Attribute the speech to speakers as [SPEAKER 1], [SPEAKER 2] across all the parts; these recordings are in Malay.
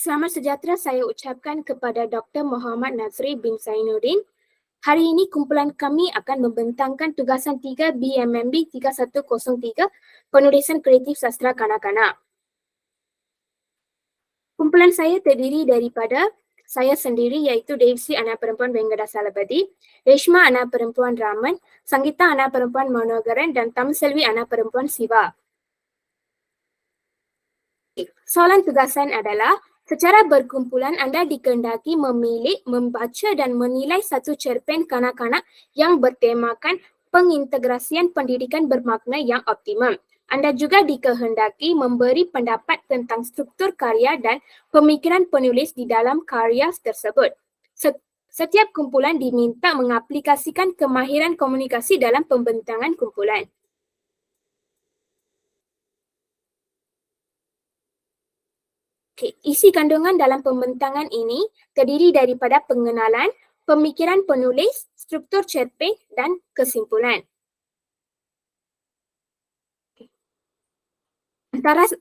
[SPEAKER 1] Selamat sejahtera saya ucapkan kepada Dr. Muhammad Nazri bin Zainuddin. Hari ini kumpulan kami akan membentangkan tugasan 3 BMMB 3103 Penulisan Kreatif Sastra Kanak-kanak. Kumpulan saya terdiri daripada saya sendiri iaitu Devsi anak perempuan Venggada Salabadi, Reshma anak perempuan Raman, Sanggita anak perempuan Manogaran dan Tamselvi anak perempuan Siva. Soalan tugasan adalah, secara berkumpulan anda dikehendaki memilih, membaca dan menilai satu cerpen kanak-kanak yang bertemakan pengintegrasian pendidikan bermakna yang optimum. Anda juga dikehendaki memberi pendapat tentang struktur karya dan pemikiran penulis di dalam karya tersebut. Setiap kumpulan diminta mengaplikasikan kemahiran komunikasi dalam pembentangan kumpulan. Isi kandungan dalam pembentangan ini terdiri daripada pengenalan, pemikiran penulis, struktur cerpen dan kesimpulan.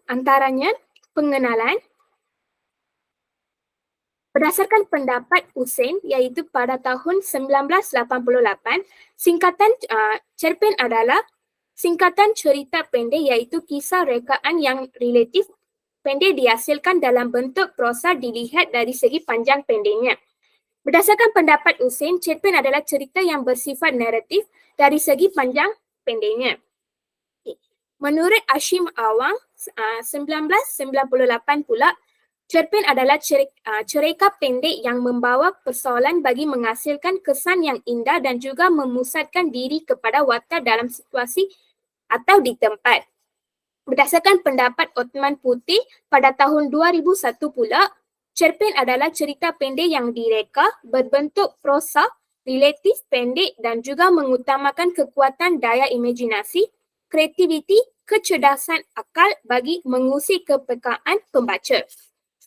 [SPEAKER 1] Antaranya, pengenalan. Berdasarkan pendapat Hussein, iaitu pada tahun 1988, singkatan cerpen adalah singkatan cerita pendek iaitu kisah rekaan yang relatif pendek dihasilkan dalam bentuk prosa dilihat dari segi panjang pendeknya. Berdasarkan pendapat Hussein, cerpen adalah cerita yang bersifat naratif dari segi panjang pendeknya. Menurut Hashim Awang, 1998 pula, cerpen adalah cerita pendek yang membawa persoalan bagi menghasilkan kesan yang indah dan juga memusatkan diri kepada watak dalam situasi atau di tempat. Berdasarkan pendapat Othman Putih, pada tahun 2001 pula, cerpen adalah cerita pendek yang direka, berbentuk prosa, relatif pendek dan juga mengutamakan kekuatan daya imajinasi, kreativiti, kecerdasan akal bagi mengusik kepekaan pembaca.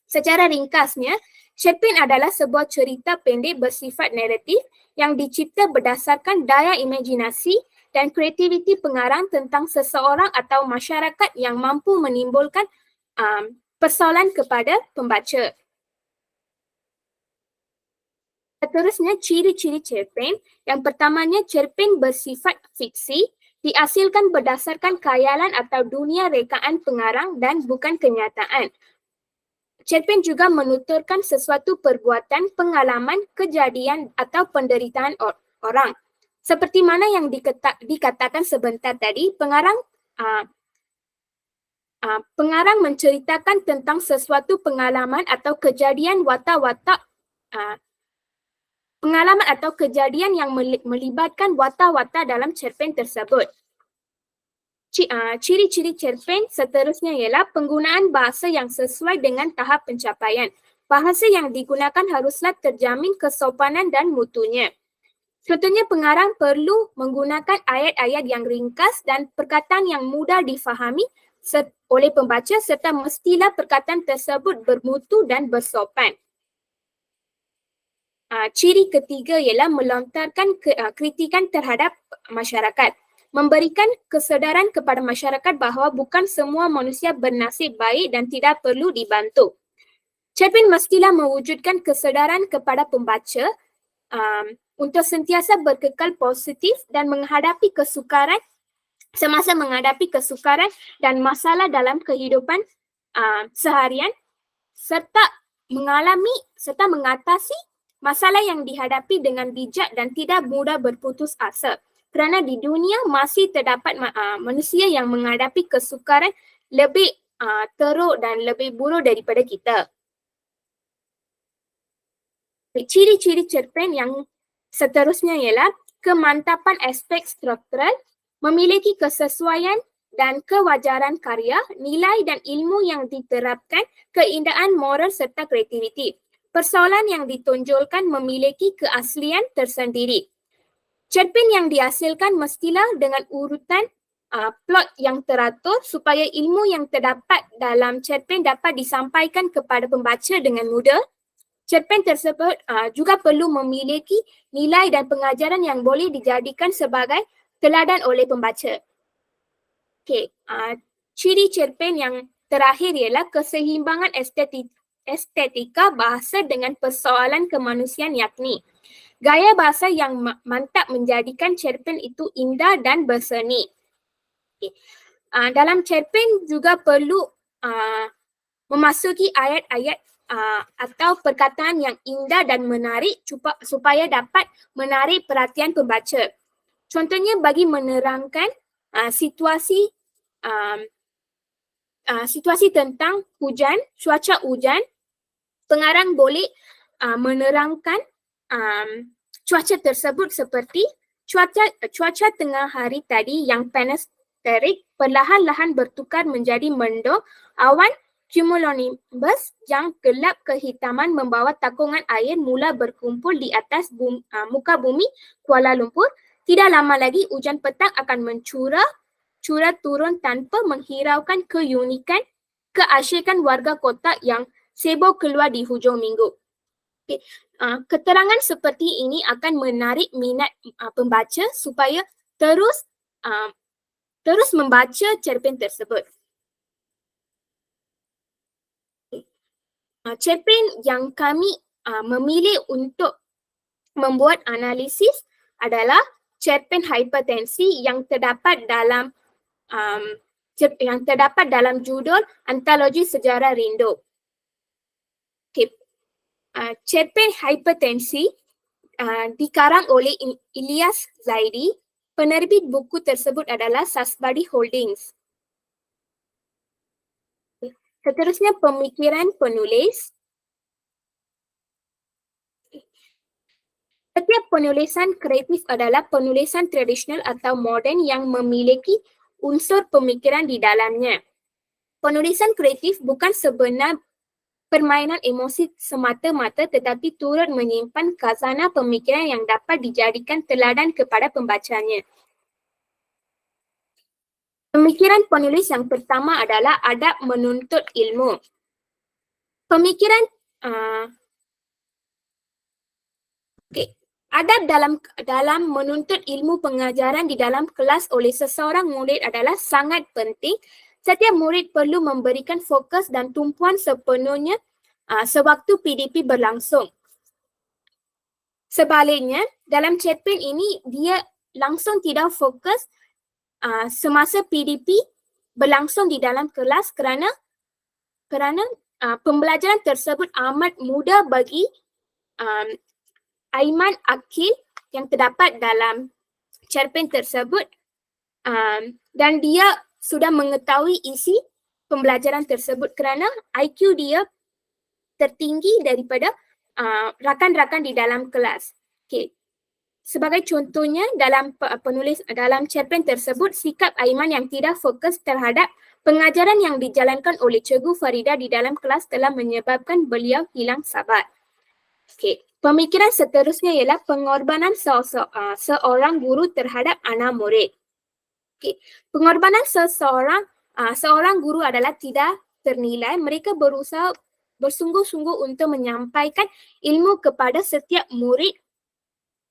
[SPEAKER 1] Secara ringkasnya, cerpen adalah sebuah cerita pendek bersifat naratif yang dicipta berdasarkan daya imajinasi dan kreativiti pengarang tentang seseorang atau masyarakat yang mampu menimbulkan persoalan kepada pembaca. Seterusnya, ciri-ciri cerpen. Yang pertamanya, cerpen bersifat fiksi, dihasilkan berdasarkan khayalan atau dunia rekaan pengarang dan bukan kenyataan. Cerpen juga menuturkan sesuatu perbuatan, pengalaman, kejadian atau penderitaan orang. Seperti mana yang dikatakan sebentar tadi, pengarang menceritakan tentang sesuatu pengalaman atau kejadian pengalaman atau kejadian yang melibatkan watak-watak dalam cerpen tersebut. Ciri-ciri cerpen seterusnya ialah penggunaan bahasa yang sesuai dengan tahap pencapaian. Bahasa yang digunakan haruslah terjamin kesopanan dan mutunya. Contohnya, pengarang perlu menggunakan ayat-ayat yang ringkas dan perkataan yang mudah difahami oleh pembaca serta mestilah perkataan tersebut bermutu dan bersopan. Ciri ketiga ialah melontarkan kritikan terhadap masyarakat. Memberikan kesedaran kepada masyarakat bahawa bukan semua manusia bernasib baik dan tidak perlu dibantu. Cerpen mestilah mewujudkan kesedaran kepada pembaca untuk sentiasa berkekal positif dan menghadapi kesukaran semasa menghadapi kesukaran dan masalah dalam kehidupan seharian serta mengatasi masalah yang dihadapi dengan bijak dan tidak mudah berputus asa. Kerana di dunia masih terdapat manusia yang menghadapi kesukaran lebih teruk dan lebih buruk daripada kita. Ciri-ciri cerpen yang seterusnya ialah kemantapan aspek struktural, memiliki kesesuaian dan kewajaran karya, nilai dan ilmu yang diterapkan, keindahan moral serta kreativiti. Persoalan yang ditonjolkan memiliki keaslian tersendiri. Cerpen yang dihasilkan mestilah dengan urutan plot yang teratur supaya ilmu yang terdapat dalam cerpen dapat disampaikan kepada pembaca dengan mudah. Cerpen tersebut juga perlu memiliki nilai dan pengajaran yang boleh dijadikan sebagai teladan oleh pembaca. Ciri cerpen yang terakhir ialah keseimbangan estetika bahasa dengan persoalan kemanusiaan yakni gaya bahasa yang mantap menjadikan cerpen itu indah dan berseni. Okay. Dalam cerpen juga perlu memasuki ayat-ayat atau perkataan yang indah dan menarik supaya dapat menarik perhatian pembaca. Contohnya bagi menerangkan situasi situasi tentang hujan, cuaca hujan, pengarang boleh menerangkan cuaca tersebut seperti cuaca tengah hari tadi yang panas terik perlahan-lahan bertukar menjadi mendung, awan cumulonimbus yang gelap kehitaman membawa takungan air mula berkumpul di atas muka bumi Kuala Lumpur. Tidak lama lagi hujan petang akan curah turun tanpa menghiraukan keunikan, keasyikan warga kota yang sibuk keluar di hujung minggu. Okay. Keterangan seperti ini akan menarik minat pembaca supaya terus membaca cerpen tersebut. Cerpen yang kami memilih untuk membuat analisis adalah cerpen hipertensi yang terdapat dalam judul Antologi Sejarah Rindu. Okay. Cerpen hipertensi dikarang oleh Ilyas Zaidi. Penerbit buku tersebut adalah Sasbadi Holdings. Seterusnya pemikiran penulis. Setiap penulisan kreatif adalah penulisan tradisional atau moden yang memiliki unsur pemikiran di dalamnya. Penulisan kreatif bukan sebenar permainan emosi semata-mata tetapi turut menyimpan khazanah pemikiran yang dapat dijadikan teladan kepada pembacanya. Pemikiran penulis yang pertama adalah adab menuntut ilmu. Pemikiran adab dalam menuntut ilmu pengajaran di dalam kelas oleh seseorang murid adalah sangat penting. Setiap murid perlu memberikan fokus dan tumpuan sepenuhnya sewaktu PDP berlangsung. Sebaliknya, dalam cerpen ini dia langsung tidak fokus semasa PDP berlangsung di dalam kelas kerana pembelajaran tersebut amat mudah bagi Aiman akil yang terdapat dalam cerpen tersebut dan dia sudah mengetahui isi pembelajaran tersebut kerana IQ dia tertinggi daripada rakan-rakan di dalam kelas. Okay. Sebagai contohnya dalam cerpen tersebut, sikap Aiman yang tidak fokus terhadap pengajaran yang dijalankan oleh Cikgu Farida di dalam kelas telah menyebabkan beliau hilang sabar. Okay. Pemikiran seterusnya ialah pengorbanan seorang guru terhadap anak murid. Okay. Pengorbanan seorang guru adalah tidak ternilai. Mereka berusaha bersungguh-sungguh untuk menyampaikan ilmu kepada setiap murid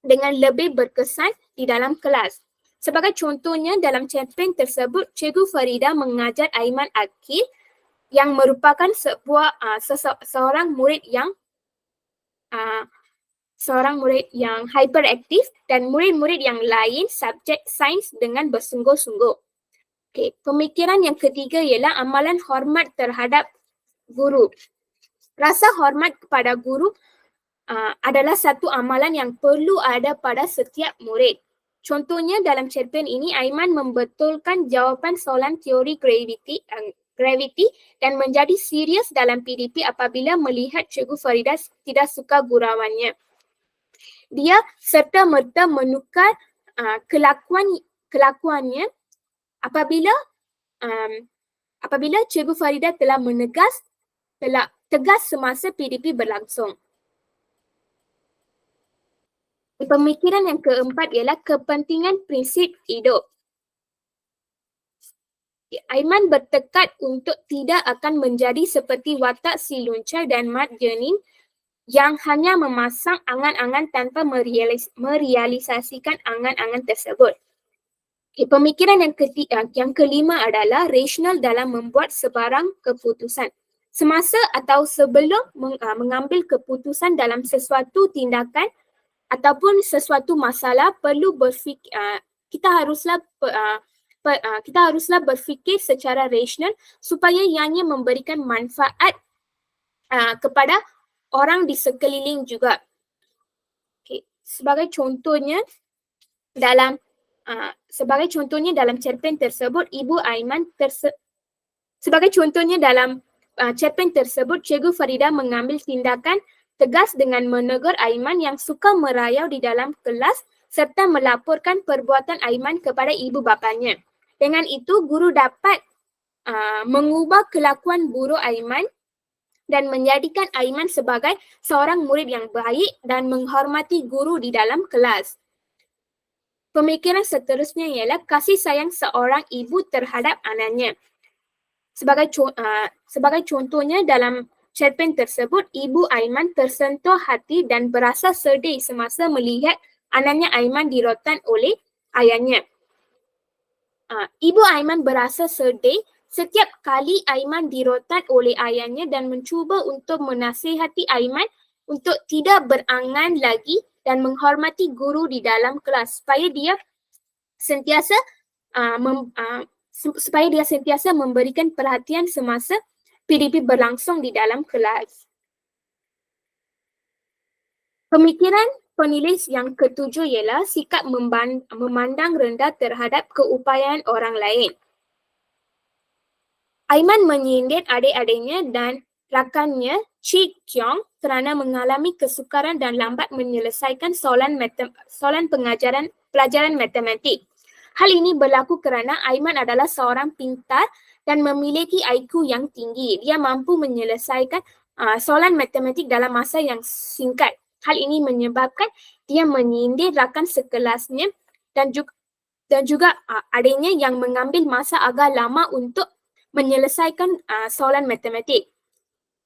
[SPEAKER 1] dengan lebih berkesan di dalam kelas. Sebagai contohnya dalam cerpen tersebut, Cikgu Farida mengajar Aiman Akil yang merupakan seorang murid yang hyperaktif dan murid-murid yang lain subjek sains dengan bersungguh-sungguh. Okay. Pemikiran yang ketiga ialah amalan hormat terhadap guru. Rasa hormat kepada guru adalah satu amalan yang perlu ada pada setiap murid. Contohnya dalam cerpen ini, Aiman membetulkan jawapan soalan teori graviti dan menjadi serius dalam PDP apabila melihat Cikgu Farida tidak suka gurauannya. Dia serta-merta menukar kelakuannya apabila Cikgu Farida telah tegas semasa PDP berlangsung. Pemikiran yang keempat ialah kepentingan prinsip hidup. Aiman bertekad untuk tidak akan menjadi seperti watak si Luncai dan Mat Jenin yang hanya memasang angan-angan tanpa merealisasikan angan-angan tersebut. Pemikiran yang kelima adalah rasional dalam membuat sebarang keputusan. Semasa atau sebelum mengambil keputusan dalam sesuatu tindakan ataupun sesuatu masalah, perlu berfikir, kita haruslah berfikir secara rasional supaya ianya memberikan manfaat kepada orang di sekeliling juga. Okay. Sebagai contohnya dalam cerpen tersebut, cerpen tersebut, Cikgu Farida mengambil tindakan tegas dengan menegur Aiman yang suka merayau di dalam kelas serta melaporkan perbuatan Aiman kepada ibu bapanya. Dengan itu, guru dapat mengubah kelakuan buruk Aiman dan menjadikan Aiman sebagai seorang murid yang baik dan menghormati guru di dalam kelas. Pemikiran seterusnya ialah kasih sayang seorang ibu terhadap anaknya. Sebagai contohnya dalam cerpen tersebut, ibu Aiman tersentuh hati dan berasa sedih semasa melihat anaknya Aiman dirotan oleh ayahnya. Ibu Aiman berasa sedih setiap kali Aiman dirotan oleh ayahnya dan mencuba untuk menasihati Aiman untuk tidak berangan lagi dan menghormati guru di dalam kelas supaya dia sentiasa memberikan perhatian semasa PDP berlangsung di dalam kelas. Pemikiran penulis yang ketujuh ialah sikap memandang rendah terhadap keupayaan orang lain. Aiman menyindir adik-adiknya dan rakannya Chi Kiong kerana mengalami kesukaran dan lambat menyelesaikan soalan pelajaran matematik. Hal ini berlaku kerana Aiman adalah seorang pintar dan memiliki IQ yang tinggi. Dia mampu menyelesaikan soalan matematik dalam masa yang singkat. Hal ini menyebabkan dia menyindir rakan sekelasnya dan juga adiknya yang mengambil masa agak lama untuk menyelesaikan soalan matematik.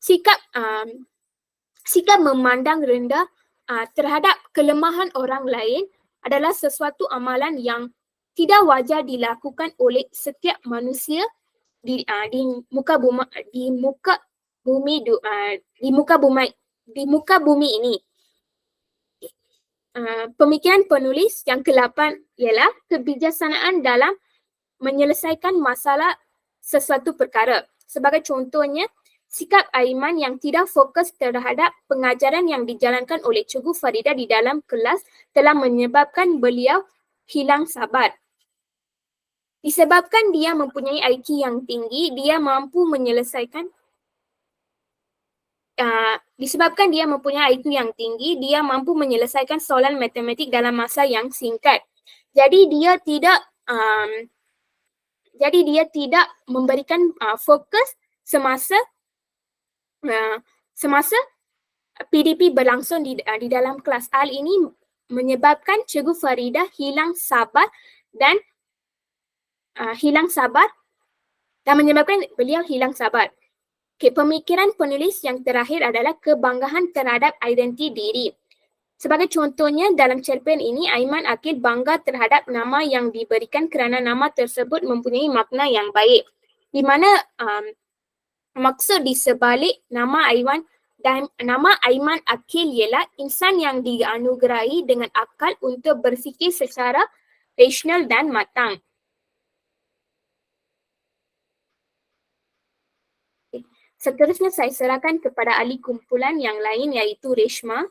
[SPEAKER 1] Sikap memandang rendah terhadap kelemahan orang lain adalah sesuatu amalan yang tidak wajar dilakukan oleh setiap manusia di muka bumi ini. Pemikiran penulis yang ke-8 ialah kebijaksanaan dalam menyelesaikan masalah sesuatu perkara. Sebagai contohnya, sikap Aiman yang tidak fokus terhadap pengajaran yang dijalankan oleh Cikgu Farida di dalam kelas telah menyebabkan beliau hilang sabar. Disebabkan dia mempunyai IQ yang tinggi, dia mampu menyelesaikan soalan matematik dalam masa yang singkat. Jadi dia tidak memberikan fokus semasa PDP berlangsung di dalam kelas. Hal ini menyebabkan Cikgu Farida hilang sabar dan menyebabkan beliau hilang sabar. Okay, pemikiran penulis yang terakhir adalah kebanggaan terhadap identiti diri. Sebagai contohnya, dalam cerpen ini, Aiman Akil bangga terhadap nama yang diberikan kerana nama tersebut mempunyai makna yang baik. Di mana maksud di sebalik nama Aiman Akil ialah insan yang dianugerahi dengan akal untuk berfikir secara rasional dan matang. Seterusnya saya serahkan kepada ahli kumpulan yang lain iaitu Reshma.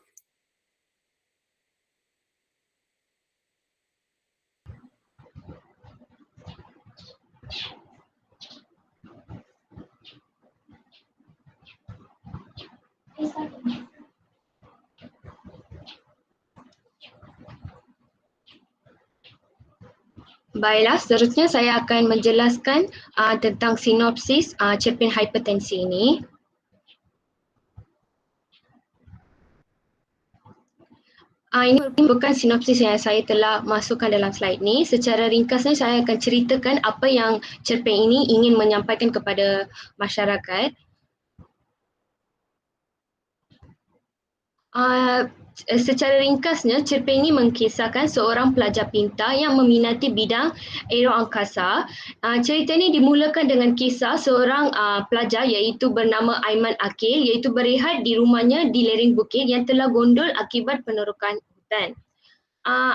[SPEAKER 2] Baiklah, seterusnya saya akan menjelaskan tentang sinopsis cerpen hipertensi ini. Ini merupakan sinopsis yang saya telah masukkan dalam slide ni. Secara ringkasnya saya akan ceritakan apa yang cerpen ini ingin menyampaikan kepada masyarakat. Secara ringkasnya, cerpen ini mengkisahkan seorang pelajar pintar yang meminati bidang aeroangkasa. Cerita ini dimulakan dengan kisah seorang pelajar iaitu bernama Aiman Akil, iaitu berehat di rumahnya di lereng bukit yang telah gondol akibat penerokan hutan.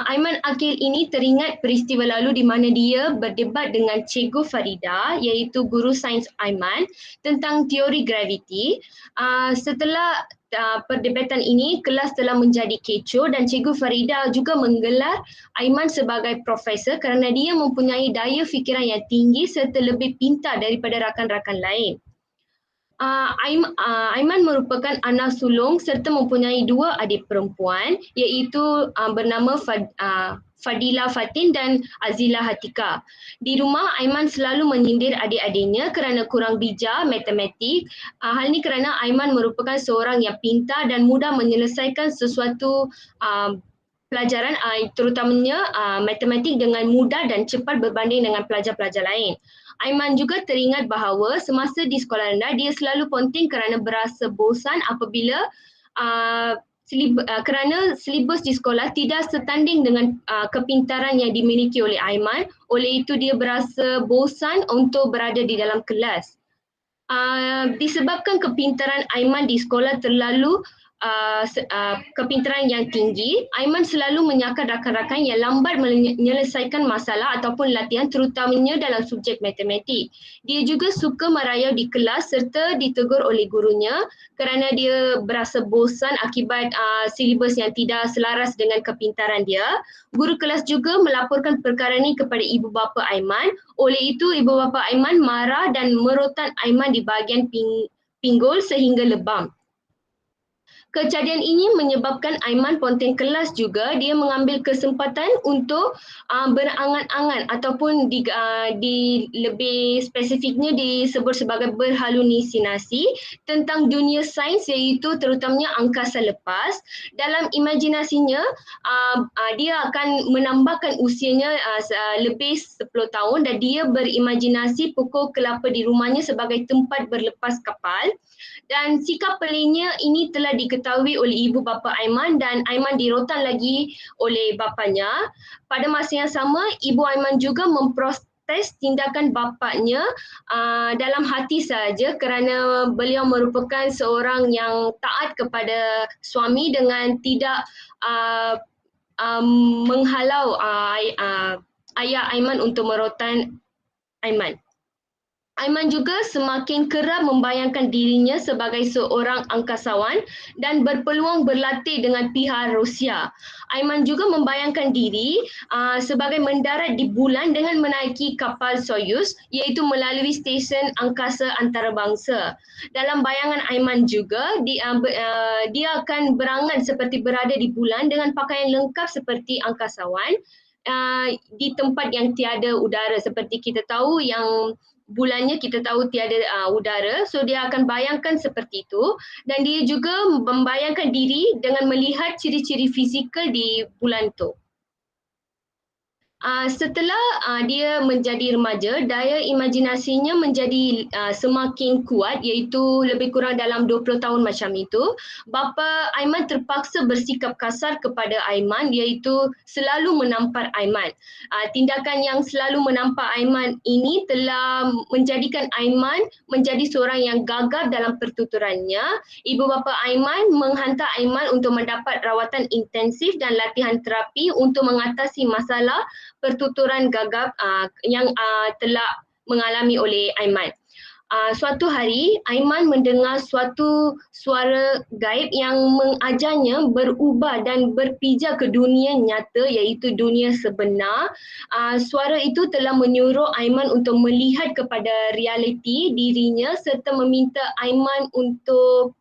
[SPEAKER 2] Aiman Akil ini teringat peristiwa lalu di mana dia berdebat dengan Cikgu Farida iaitu guru sains Aiman tentang teori graviti. Setelah perdebatan ini, kelas telah menjadi kecoh dan Cikgu Farida juga menggelar Aiman sebagai profesor kerana dia mempunyai daya fikiran yang tinggi serta lebih pintar daripada rakan-rakan lain. Aiman merupakan anak sulung serta mempunyai dua adik perempuan iaitu bernama Fadila Fatin dan Azila Hatika. Di rumah, Aiman selalu menyindir adik-adiknya kerana kurang bijak matematik. Hal ini kerana Aiman merupakan seorang yang pintar dan mudah menyelesaikan sesuatu pelajaran terutamanya matematik dengan mudah dan cepat berbanding dengan pelajar-pelajar lain. Aiman juga teringat bahawa semasa di sekolah rendah dia selalu ponting kerana berasa bosan apabila kerana silibus di sekolah tidak setanding dengan kepintaran yang dimiliki oleh Aiman. Oleh itu dia berasa bosan untuk berada di dalam kelas. Disebabkan kepintaran Aiman di sekolah terlalu kepintaran yang tinggi, Aiman selalu menyakar rakan-rakan yang lambat menyelesaikan masalah ataupun latihan terutamanya dalam subjek matematik. Dia juga suka merayau di kelas serta ditegur oleh gurunya kerana dia berasa bosan akibat silibus yang tidak selaras dengan kepintaran dia. Guru kelas juga melaporkan perkara ini kepada ibu bapa Aiman. Oleh itu, ibu bapa Aiman marah dan merotan Aiman di bahagian pinggul sehingga lebam. Kejadian ini menyebabkan Aiman ponteng kelas juga. Dia mengambil kesempatan untuk berangan-angan ataupun di lebih spesifiknya disebut sebagai berhalusinasi tentang dunia sains iaitu terutamanya angkasa lepas. Dalam imajinasinya, dia akan menambahkan usianya lebih 10 tahun dan dia berimajinasi pokok kelapa di rumahnya sebagai tempat berlepas kapal. Dan sikap peliknya ini telah diketahui oleh ibu bapa Aiman dan Aiman dirotan lagi oleh bapanya. Pada masa yang sama, ibu Aiman juga memprotes tindakan bapanya dalam hati saja kerana beliau merupakan seorang yang taat kepada suami dengan tidak menghalau ayah Aiman untuk merotan Aiman. Aiman juga semakin kerap membayangkan dirinya sebagai seorang angkasawan dan berpeluang berlatih dengan pihak Rusia. Aiman juga membayangkan diri sebagai mendarat di bulan dengan menaiki kapal Soyuz iaitu melalui stesen angkasa antarabangsa. Dalam bayangan Aiman juga, dia akan berangan seperti berada di bulan dengan pakaian lengkap seperti angkasawan di tempat yang tiada udara. Seperti kita tahu yang bulannya kita tahu tiada udara, so dia akan bayangkan seperti itu dan dia juga membayangkan diri dengan melihat ciri-ciri fizikal di bulan itu. Setelah dia menjadi remaja, daya imajinasinya menjadi semakin kuat iaitu lebih kurang dalam 20 tahun macam itu. Bapa Aiman terpaksa bersikap kasar kepada Aiman iaitu selalu menampar Aiman. Tindakan yang selalu menampar Aiman ini telah menjadikan Aiman menjadi seorang yang gagap dalam pertuturannya. Ibu bapa Aiman menghantar Aiman untuk mendapat rawatan intensif dan latihan terapi untuk mengatasi masalah pertuturan gagap yang telah mengalami oleh Aiman. Suatu hari, Aiman mendengar suatu suara gaib yang mengajarnya berubah dan berpijak ke dunia nyata iaitu dunia sebenar. Suara itu telah menyuruh Aiman untuk melihat kepada realiti dirinya serta meminta Aiman untuk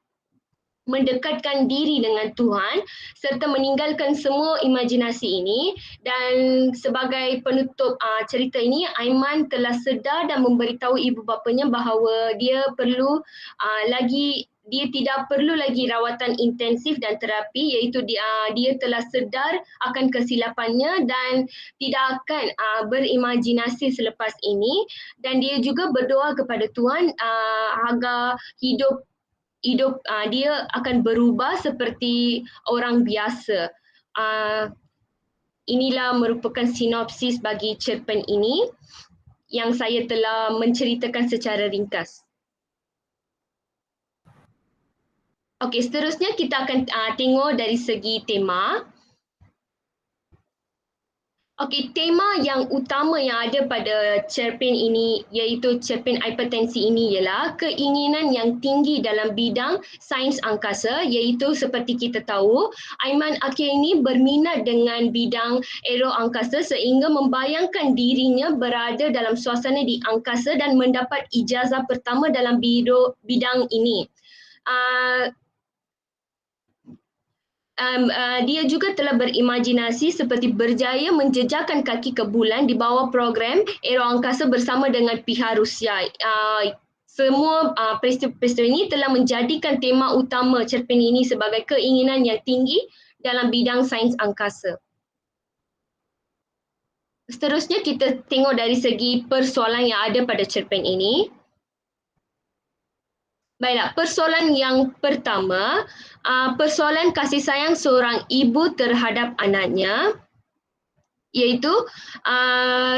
[SPEAKER 2] mendekatkan diri dengan Tuhan serta meninggalkan semua imajinasi ini. Dan sebagai penutup cerita ini, Aiman telah sedar dan memberitahu ibu bapanya bahawa dia tidak perlu lagi rawatan intensif dan terapi iaitu dia telah sedar akan kesilapannya dan tidak akan berimajinasi selepas ini. Dan dia juga berdoa kepada Tuhan agar hidup hidup dia akan berubah seperti orang biasa. Inilah merupakan sinopsis bagi cerpen ini yang saya telah menceritakan secara ringkas. Okey, seterusnya kita akan tengok dari segi tema. Okey, tema yang utama yang ada pada cerpen ini iaitu cerpen hipertensi ini ialah keinginan yang tinggi dalam bidang sains angkasa iaitu seperti kita tahu Aiman Akil ini berminat dengan bidang aero angkasa sehingga membayangkan dirinya berada dalam suasana di angkasa dan mendapat ijazah pertama dalam bidang ini. Dia juga telah berimajinasi seperti berjaya menjejakkan kaki ke bulan di bawah program aero angkasa bersama dengan pihak Rusia. Semua peristiwa ini telah menjadikan tema utama cerpen ini sebagai keinginan yang tinggi dalam bidang sains angkasa. Seterusnya kita tengok dari segi persoalan yang ada pada cerpen ini. Baiklah, persoalan yang pertama, persoalan kasih sayang seorang ibu terhadap anaknya, iaitu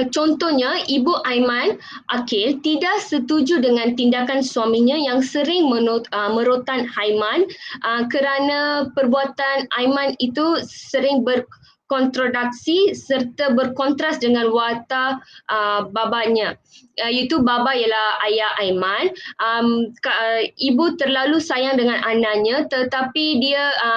[SPEAKER 2] contohnya Ibu Aiman Akil tidak setuju dengan tindakan suaminya yang sering merotan Aiman kerana perbuatan Aiman itu sering berkontradiksi serta berkontras dengan watak babanya. Iaitu baba ialah ayah Aiman. Ibu terlalu sayang dengan anaknya tetapi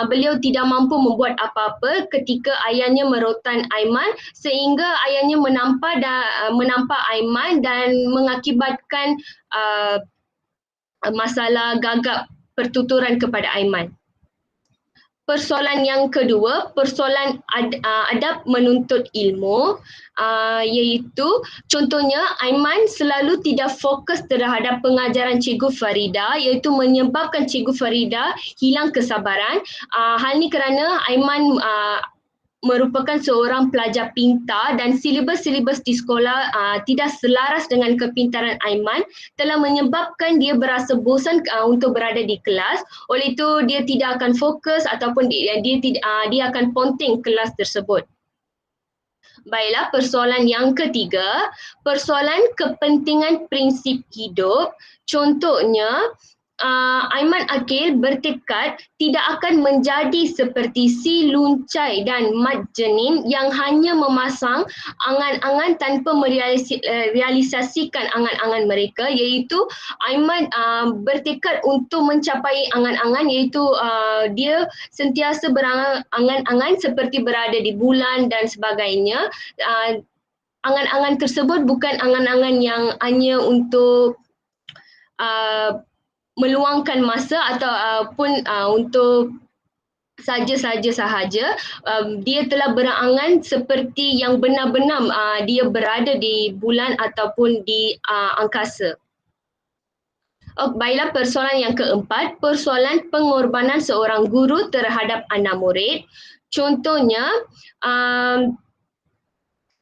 [SPEAKER 2] beliau tidak mampu membuat apa-apa ketika ayahnya merotan Aiman sehingga ayahnya menampak Aiman dan mengakibatkan masalah gagap pertuturan kepada Aiman. Persoalan yang kedua, persoalan adab menuntut ilmu, iaitu contohnya Aiman selalu tidak fokus terhadap pengajaran Cikgu Farida iaitu menyebabkan Cikgu Farida hilang kesabaran. Hal ini kerana Aiman merupakan seorang pelajar pintar dan silibus-silibus di sekolah tidak selaras dengan kepintaran Aiman telah menyebabkan dia berasa bosan untuk berada di kelas. Oleh itu dia tidak akan fokus ataupun dia akan ponteng kelas tersebut. Baiklah, persoalan yang ketiga, persoalan kepentingan prinsip hidup. Contohnya, Aiman Akil bertekad tidak akan menjadi seperti si Luncai dan Mat Jenin yang hanya memasang angan-angan tanpa merealisasikan angan-angan mereka, iaitu Aiman bertekad untuk mencapai angan-angan iaitu dia sentiasa berangan-angan seperti berada di bulan dan sebagainya. Angan-angan tersebut bukan angan-angan yang hanya untuk meluangkan masa ataupun untuk sahaja. Dia telah berangan seperti yang benar-benar dia berada di bulan ataupun di angkasa. Baiklah, persoalan yang keempat, persoalan pengorbanan seorang guru terhadap anak murid. Contohnya,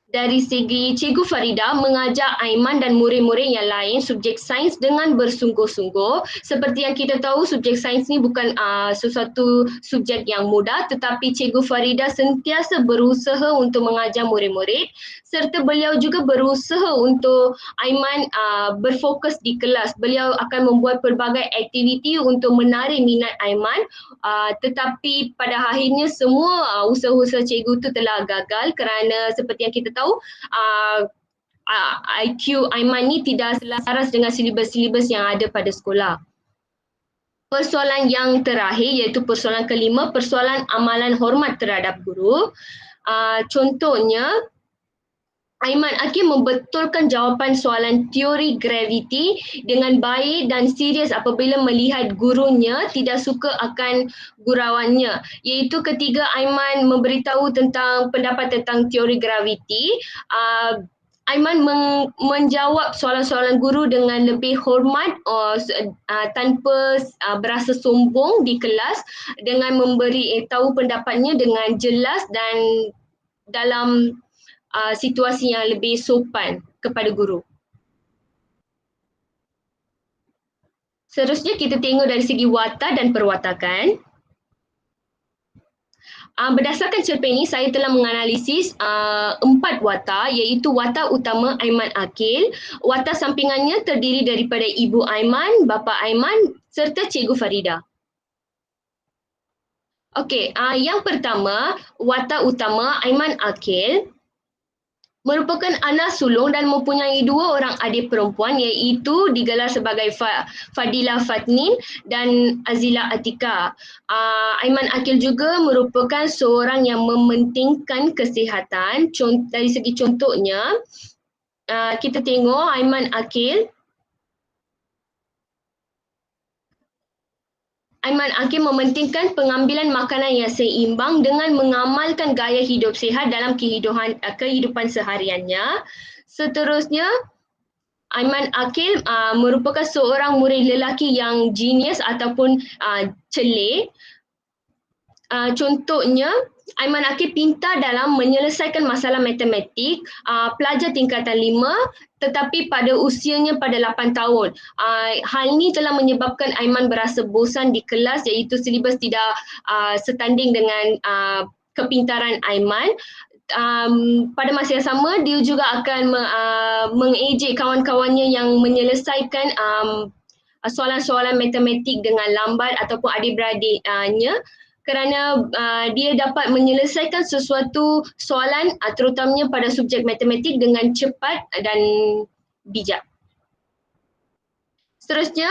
[SPEAKER 2] dari segi Cikgu Farida mengajak Aiman dan murid-murid yang lain subjek sains dengan bersungguh-sungguh. Seperti yang kita tahu, subjek sains ni bukan sesuatu subjek yang mudah tetapi Cikgu Farida sentiasa berusaha untuk mengajar murid-murid serta beliau juga berusaha untuk Aiman berfokus di kelas. Beliau akan membuat pelbagai aktiviti untuk menarik minat Aiman tetapi pada akhirnya semua usaha-usaha cikgu itu telah gagal kerana seperti yang kita tahu IQ Aiman ni tidak selaras dengan silibus-silibus yang ada pada sekolah. Persoalan yang terakhir iaitu persoalan kelima, persoalan amalan hormat terhadap guru. Contohnya, Aiman Akil membetulkan jawapan soalan teori graviti dengan baik dan serius apabila melihat gurunya tidak suka akan gurauannya. Iaitu ketika Aiman memberitahu tentang pendapat tentang teori graviti, Aiman menjawab soalan-soalan guru dengan lebih hormat tanpa berasa sombong di kelas dengan memberi tahu pendapatnya dengan jelas dan dalam situasi yang lebih sopan kepada guru. Seterusnya kita tengok dari segi watak dan perwatakan. Berdasarkan cerpen ini, saya telah menganalisis 4 watak, iaitu watak utama Aiman Akil, watak sampingannya terdiri daripada Ibu Aiman, Bapa Aiman serta Cikgu Farida. Okey, yang pertama, watak utama Aiman Akil merupakan anak sulung dan mempunyai 2 orang adik perempuan, iaitu digelar sebagai Fadila Fatnin dan Azila Atika. Aiman Akil juga merupakan seorang yang mementingkan kesihatan. Dari segi contohnya, kita tengok Aiman Akil mementingkan pengambilan makanan yang seimbang dengan mengamalkan gaya hidup sihat dalam kehidupan sehariannya. Seterusnya, Aiman Akil merupakan seorang murid lelaki yang genius ataupun celik. Contohnya, Aiman Akil pintar dalam menyelesaikan masalah matematik, pelajar tingkatan 5, tetapi pada usianya pada 8 tahun. Hal ini telah menyebabkan Aiman berasa bosan di kelas, iaitu silibus tidak setanding dengan kepintaran Aiman. Pada masa yang sama, dia juga akan mengejek kawan-kawannya yang menyelesaikan soalan-soalan matematik dengan lambat ataupun adik-beradiknya, kerana dia dapat menyelesaikan sesuatu soalan terutamanya pada subjek matematik dengan cepat dan bijak. Seterusnya,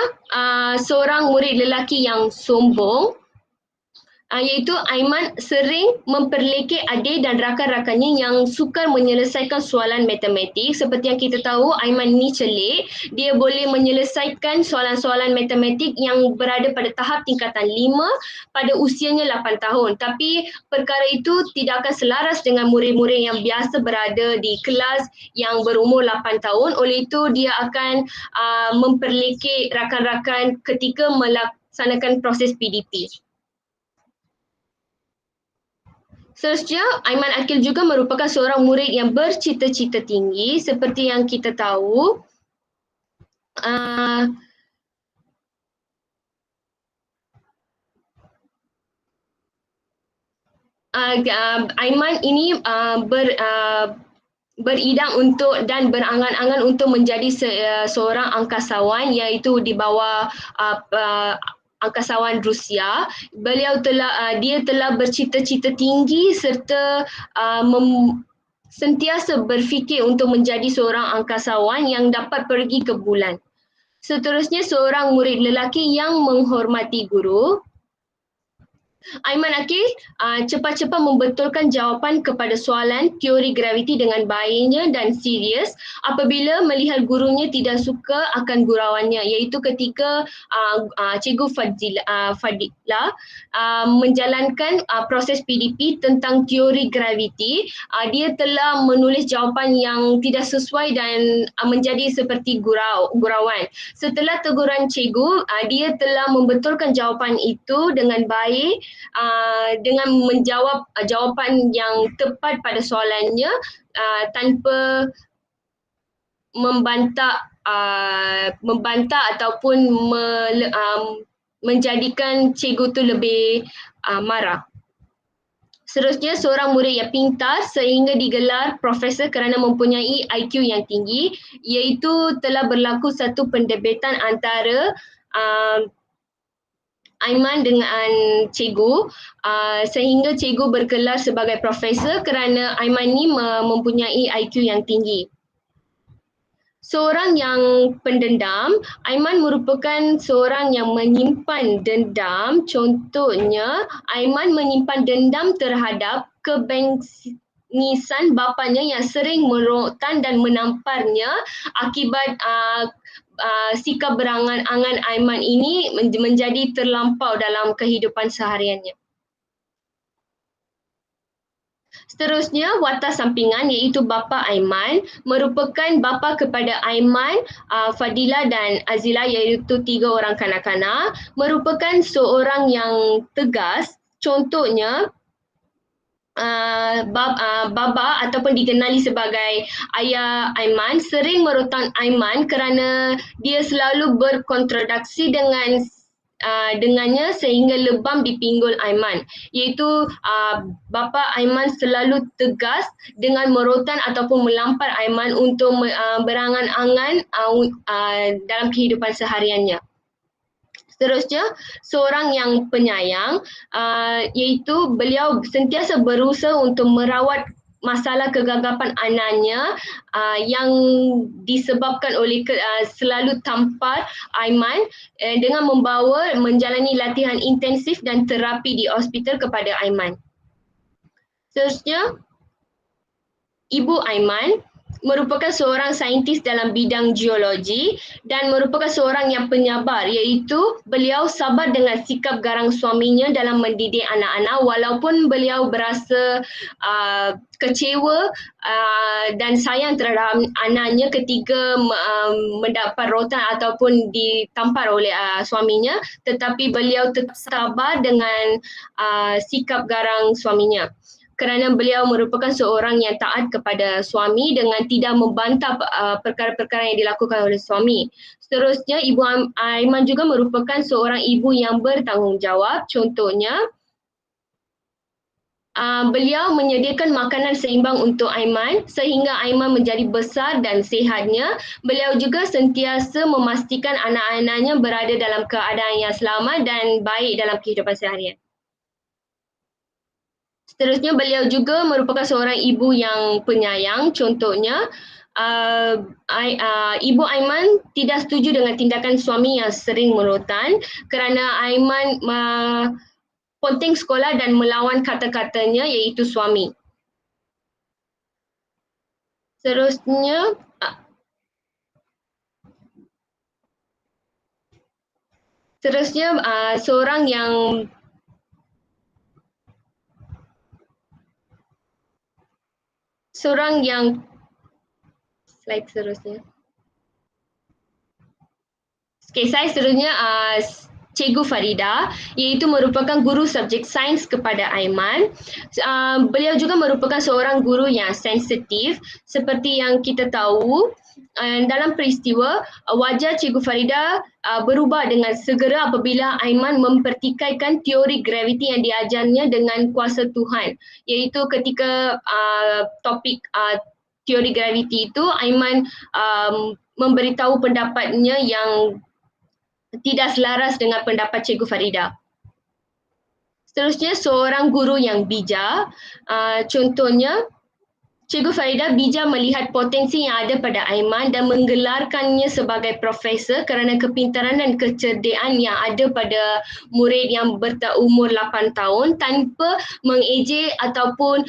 [SPEAKER 2] seorang murid lelaki yang sombong, iaitu Aiman sering memperlekeh adik dan rakan-rakannya yang sukar menyelesaikan soalan matematik. Seperti yang kita tahu, Aiman ni celik. Dia boleh menyelesaikan soalan-soalan matematik yang berada pada tahap tingkatan 5 pada usianya 8 tahun. Tapi perkara itu tidak akan selaras dengan murid-murid yang biasa berada di kelas yang berumur 8 tahun. Oleh itu, dia akan memperlekeh rakan-rakan ketika melaksanakan proses PDP. Seterusnya, Aiman Akil juga merupakan seorang murid yang bercita-cita tinggi. Seperti yang kita tahu, Aiman ini beridam untuk dan berangan-angan untuk menjadi seorang angkasawan, iaitu di bawah angkasawan Rusia. Dia telah bercita-cita tinggi serta sentiasa berfikir untuk menjadi seorang angkasawan yang dapat pergi ke bulan. Seterusnya, seorang murid lelaki yang menghormati guru. Aiman Akil cepat-cepat membetulkan jawapan kepada soalan teori graviti dengan baiknya dan serius apabila melihat gurunya tidak suka akan gurauannya, iaitu ketika Cikgu Fadila menjalankan proses PDP tentang teori graviti. Dia telah menulis jawapan yang tidak sesuai dan menjadi seperti gurauan. Setelah teguran cikgu, dia telah membetulkan jawapan itu dengan baik, dengan menjawab jawapan yang tepat pada soalannya, tanpa membantah ataupun menjadikan cikgu tu lebih marah. Seterusnya, seorang murid yang pintar sehingga digelar profesor kerana mempunyai IQ yang tinggi, iaitu telah berlaku satu penderbatan antara Aiman dengan cikgu, sehingga cikgu bergelar sebagai profesor kerana Aiman ni mempunyai IQ yang tinggi. Seorang yang pendendam, Aiman merupakan seorang yang menyimpan dendam. Contohnya, Aiman menyimpan dendam terhadap kebengsisan bapanya yang sering merotan dan menamparnya. Akibat sikap berangan-angan Aiman ini menjadi terlampau dalam kehidupan sehariannya. Seterusnya, watak sampingan iaitu bapa Aiman merupakan bapa kepada Aiman, Fadila dan Azila, iaitu 3 orang kanak-kanak. Merupakan seorang yang tegas. Contohnya, Baba ataupun dikenali sebagai ayah Aiman sering merotan Aiman kerana dia selalu berkontradiksi dengannya sehingga lebam di pinggul Aiman, iaitu bapa Aiman selalu tegas dengan merotan ataupun melampar Aiman untuk berangan-angan dalam kehidupan sehariannya. Seterusnya, seorang yang penyayang, iaitu beliau sentiasa berusaha untuk merawat masalah kegagapan anaknya yang disebabkan oleh selalu tampar Aiman dengan menjalani latihan intensif dan terapi di hospital kepada Aiman. Seterusnya, Ibu Aiman merupakan seorang saintis dalam bidang geologi dan merupakan seorang yang penyabar, iaitu beliau sabar dengan sikap garang suaminya dalam mendidik anak-anak walaupun beliau berasa kecewa dan sayang terhadap anaknya ketika mendapat rotan ataupun ditampar oleh suaminya, tetapi beliau tetap sabar dengan sikap garang suaminya kerana beliau merupakan seorang yang taat kepada suami dengan tidak membantah perkara-perkara yang dilakukan oleh suami. Seterusnya, Ibu Aiman juga merupakan seorang ibu yang bertanggungjawab. Contohnya, beliau menyediakan makanan seimbang untuk Aiman sehingga Aiman menjadi besar dan sihatnya. Beliau juga sentiasa memastikan anak-anaknya berada dalam keadaan yang selamat dan baik dalam kehidupan seharian. Seterusnya, beliau juga merupakan seorang ibu yang penyayang. Contohnya, Ibu Aiman tidak setuju dengan tindakan suami yang sering merotan kerana Aiman ponteng sekolah dan melawan kata-katanya, iaitu suami. Seterusnya, seorang yang slide seterusnya. Saya seterusnya Cikgu Farida, iaitu merupakan guru subjek sains kepada Aiman. Beliau juga merupakan seorang guru yang sensitif. Seperti yang kita tahu, dalam peristiwa, wajah Cikgu Farida berubah dengan segera apabila Aiman mempertikaikan teori graviti yang diajarnya dengan kuasa Tuhan. Iaitu ketika topik teori graviti itu, Aiman memberitahu pendapatnya yang tidak selaras dengan pendapat Cikgu Farida. Seterusnya, seorang guru yang bijak. Contohnya, Cikgu Farida bijak melihat potensi yang ada pada Aiman dan menggelarkannya sebagai profesor kerana kepintaran dan kecerdikan yang ada pada murid yang berumur 8 tahun tanpa mengejek ataupun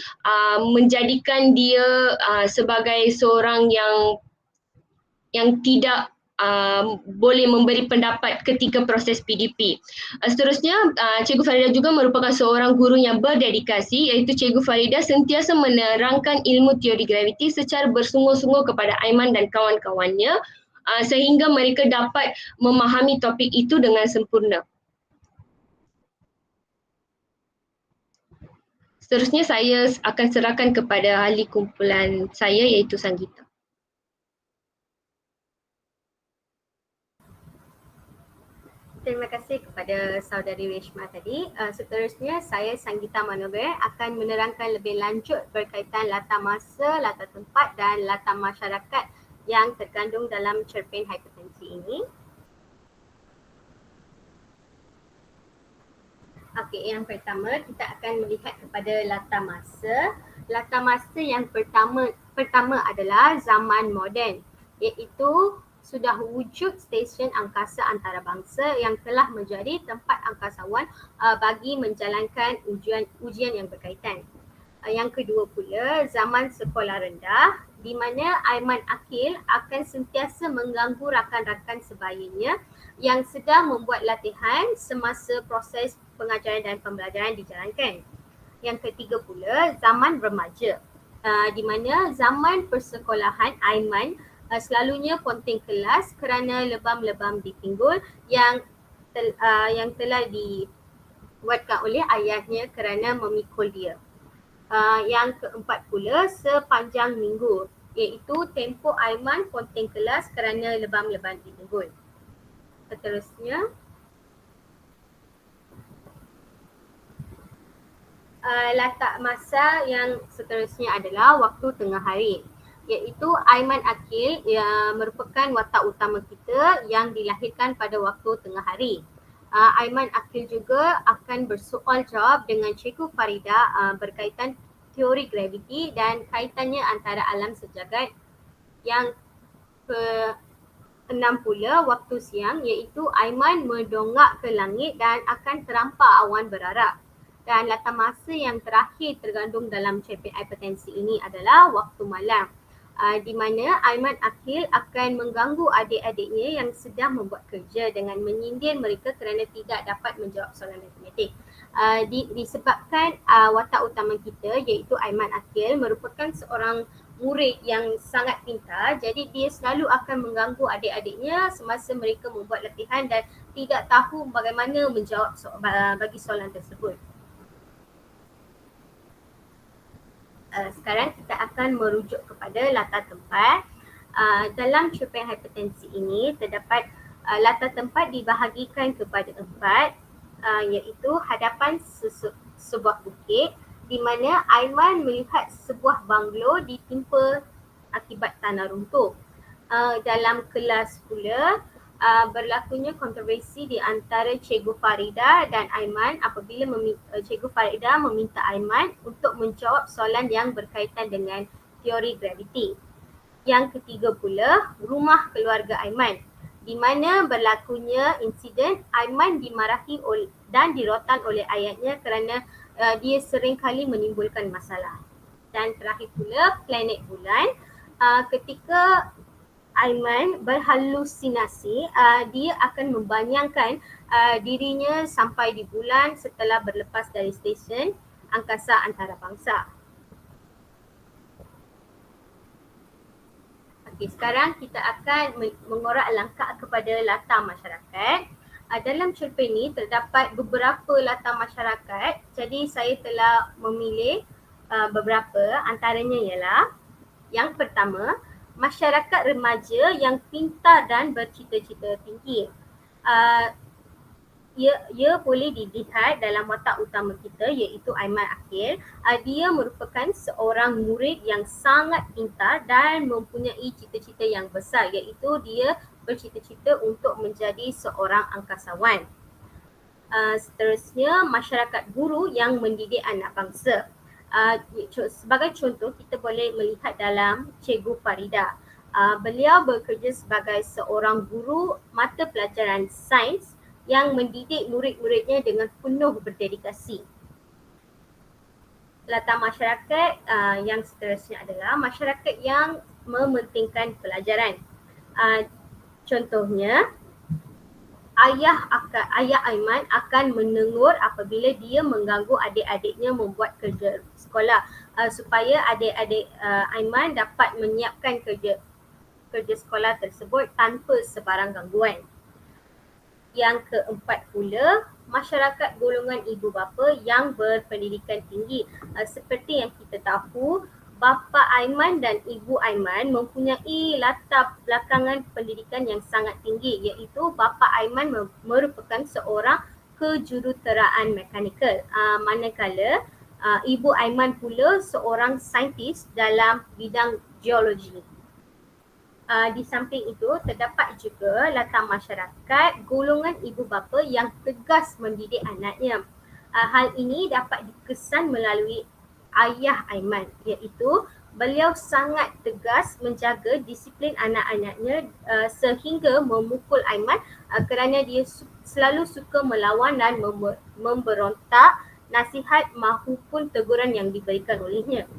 [SPEAKER 2] menjadikan dia sebagai seorang yang tidak boleh memberi pendapat ketika proses PDP. Seterusnya, Cikgu Farida juga merupakan seorang guru yang berdedikasi, iaitu Cikgu Farida sentiasa menerangkan ilmu teori graviti secara bersungguh-sungguh kepada Aiman dan kawan-kawannya sehingga mereka dapat memahami topik itu dengan sempurna. Seterusnya, saya akan serahkan kepada ahli kumpulan saya, iaitu Sanggita.
[SPEAKER 3] Terima kasih kepada saudari Reshma tadi. Seterusnya, saya Sanggita Manover akan menerangkan lebih lanjut berkaitan latar masa, latar tempat dan latar masyarakat yang terkandung dalam cerpen hipertensi ini. Okey, yang pertama kita akan melihat kepada latar masa. Latar masa yang pertama adalah zaman moden, iaitu sudah wujud stesen angkasa antarabangsa yang telah menjadi tempat angkasawan bagi menjalankan ujian yang berkaitan. Yang kedua pula, zaman sekolah rendah di mana Aiman Akil akan sentiasa mengganggu rakan-rakan sebayanya yang sedang membuat latihan semasa proses pengajaran dan pembelajaran dijalankan. Yang ketiga pula, zaman remaja di mana zaman persekolahan Aiman selalunya ponteng kelas kerana lebam-lebam di pinggul yang telah dibuatkan oleh ayahnya kerana memikul dia. Yang keempat pula sepanjang minggu, iaitu tempoh Aiman ponteng kelas kerana lebam-lebam di dengul. Seterusnya, latak masa yang seterusnya adalah waktu tengah hari, iaitu Aiman Akil merupakan watak utama kita yang dilahirkan pada waktu tengah hari. Aiman Akil juga akan bersoal jawab dengan Cikgu Farida berkaitan teori graviti dan kaitannya antara alam sejagat. Yang ke-6 pula waktu siang, iaitu Aiman mendongak ke langit dan akan terampak awan berarak. Dan latar masa yang terakhir tergandung dalam cerpen hipertensi ini adalah waktu malam, di mana Aiman Akil akan mengganggu adik-adiknya yang sedang membuat kerja dengan menyindir mereka kerana tidak dapat menjawab soalan matematik. Disebabkan watak utama kita iaitu Aiman Akil merupakan seorang murid yang sangat pintar, jadi dia selalu akan mengganggu adik-adiknya semasa mereka membuat latihan dan tidak tahu bagaimana menjawab bagi soalan tersebut. Sekarang kita akan merujuk kepada latar tempat. Dalam cerpen hipertensi ini terdapat latar tempat dibahagikan kepada 4, iaitu hadapan sebuah bukit di mana Aiman melihat sebuah banglo ditimpa akibat tanah runtuh. Dalam kelas pula berlakunya kontroversi di antara Cikgu Farida dan Aiman apabila Cikgu Farida meminta Aiman untuk menjawab soalan yang berkaitan dengan teori graviti. Yang ketiga pula, rumah keluarga Aiman, di mana berlakunya insiden Aiman dimarahi dan dirotan oleh ayahnya kerana dia seringkali menimbulkan masalah. Dan terakhir pula, planet bulan, ketika Aiman berhalusinasi, dia akan membayangkan dirinya sampai di bulan setelah berlepas dari stesen angkasa antarabangsa. Okey, sekarang kita akan mengorak langkah kepada latar masyarakat. Dalam cerpen ini terdapat beberapa latar masyarakat, jadi saya telah memilih beberapa, antaranya ialah yang pertama, masyarakat remaja yang pintar dan bercita-cita tinggi. Ia boleh dilihat dalam watak utama kita iaitu Aiman Akil. Dia merupakan seorang murid yang sangat pintar dan mempunyai cita-cita yang besar, iaitu dia bercita-cita untuk menjadi seorang angkasawan. Seterusnya, masyarakat guru yang mendidik anak bangsa. Sebagai contoh, kita boleh melihat dalam Cikgu Farida. Beliau bekerja sebagai seorang guru mata pelajaran sains yang mendidik murid-muridnya dengan penuh berdedikasi. Latar masyarakat yang seterusnya adalah masyarakat yang mementingkan pelajaran. Contohnya, ayah Aiman akan menegur apabila dia mengganggu adik-adiknya membuat kerja sekolah, supaya adik-adik Aiman dapat menyiapkan kerja sekolah tersebut tanpa sebarang gangguan. Yang keempat pula, masyarakat golongan ibu bapa yang berpendidikan tinggi. Seperti yang kita tahu, bapa Aiman dan ibu Aiman mempunyai latar belakangan pendidikan yang sangat tinggi, iaitu bapa Aiman merupakan seorang kejuruteraan mekanikal, manakala ibu Aiman pula seorang saintis dalam bidang geologi. Di samping itu, terdapat juga latar masyarakat golongan ibu bapa yang tegas mendidik anaknya. Hal ini dapat dikesan melalui ayah Aiman, iaitu beliau sangat tegas menjaga disiplin anak-anaknya sehingga memukul Aiman kerana dia selalu suka melawan dan memberontak nasihat mahupun teguran yang diberikan olehnya.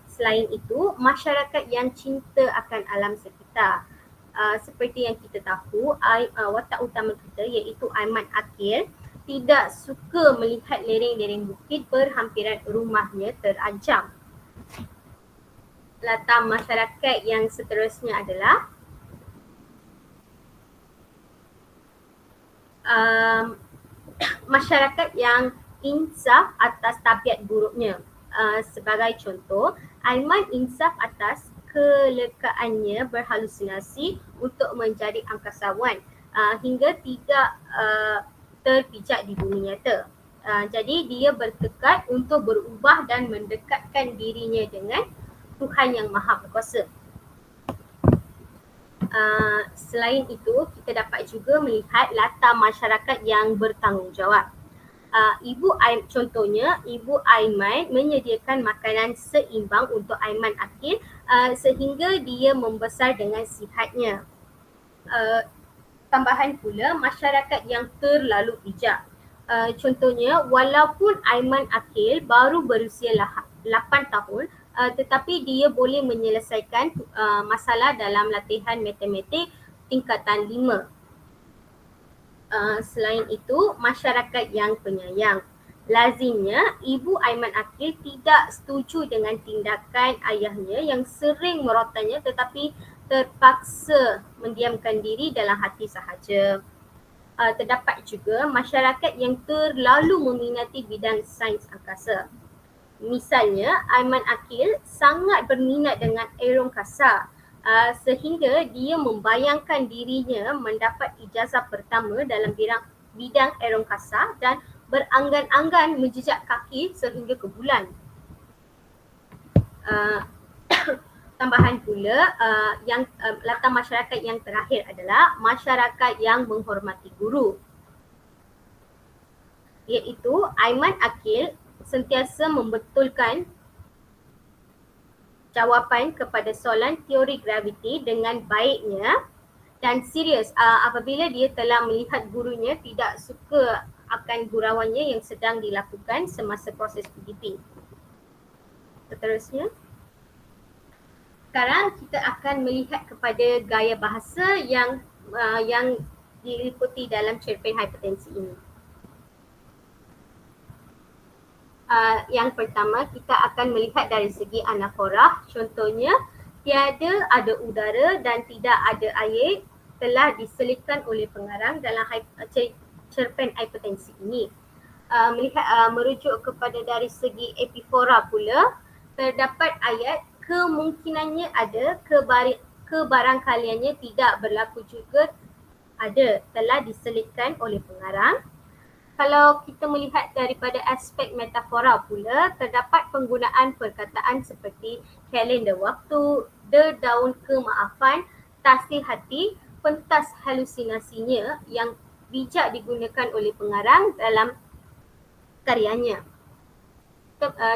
[SPEAKER 3] Selain itu, masyarakat yang cinta akan alam sekitar. Seperti yang kita tahu, watak utama kita iaitu Aiman Akil tidak suka melihat lereng-lereng bukit berhampiran rumahnya terancam. Latar masyarakat yang seterusnya adalah masyarakat yang insaf atas tabiat buruknya. Sebagai contoh, Aiman insaf atas kelekaannya berhalusinasi untuk menjadi angkasawan hingga tidak terpijak di bumi nyata. Jadi dia bertekad untuk berubah dan mendekatkan dirinya dengan Tuhan Yang Maha Berkuasa. Selain itu, kita dapat juga melihat latar masyarakat yang bertanggungjawab. Contohnya, Ibu Aiman menyediakan makanan seimbang untuk Aiman Akil sehingga dia membesar dengan sihatnya. Tambahan pula, masyarakat yang terlalu bijak. Contohnya, walaupun Aiman Akil baru berusia 8 tahun, tetapi dia boleh menyelesaikan masalah dalam latihan matematik tingkatan 5. Selain itu, masyarakat yang penyayang. Lazimnya, Ibu Aiman Akil tidak setuju dengan tindakan ayahnya yang sering merotanya tetapi terpaksa mendiamkan diri dalam hati sahaja. Terdapat juga masyarakat yang terlalu meminati bidang sains angkasa. Misalnya, Aiman Akil sangat berminat dengan aerokasa sehingga dia membayangkan dirinya mendapat ijazah pertama dalam bidang aerokasa dan berangan-angan menjejak kaki sehingga ke bulan. Tambahan pula, latar masyarakat yang terakhir adalah masyarakat yang menghormati guru. Iaitu Aiman Akil sentiasa membetulkan jawapan kepada soalan teori graviti dengan baiknya dan serius apabila dia telah melihat gurunya tidak suka akan gurauannya yang sedang dilakukan semasa proses PDP. Seterusnya, sekarang kita akan melihat kepada gaya bahasa yang diliputi dalam cerpen hipertensi ini. Yang pertama, kita akan melihat dari segi anaforah. Contohnya, tiada ada udara dan tidak ada air telah diselitkan oleh pengarang dalam cerpen hipertensi ini. Merujuk kepada dari segi epifora pula, terdapat ayat kemungkinannya ada, kebarangkaliannya tidak berlaku juga ada telah diselitkan oleh pengarang. Kalau kita melihat daripada aspek metafora pula, terdapat penggunaan perkataan seperti kalender waktu, daun kemaafan, tasir hati, pentas halusinasinya yang bijak digunakan oleh pengarang dalam karyanya.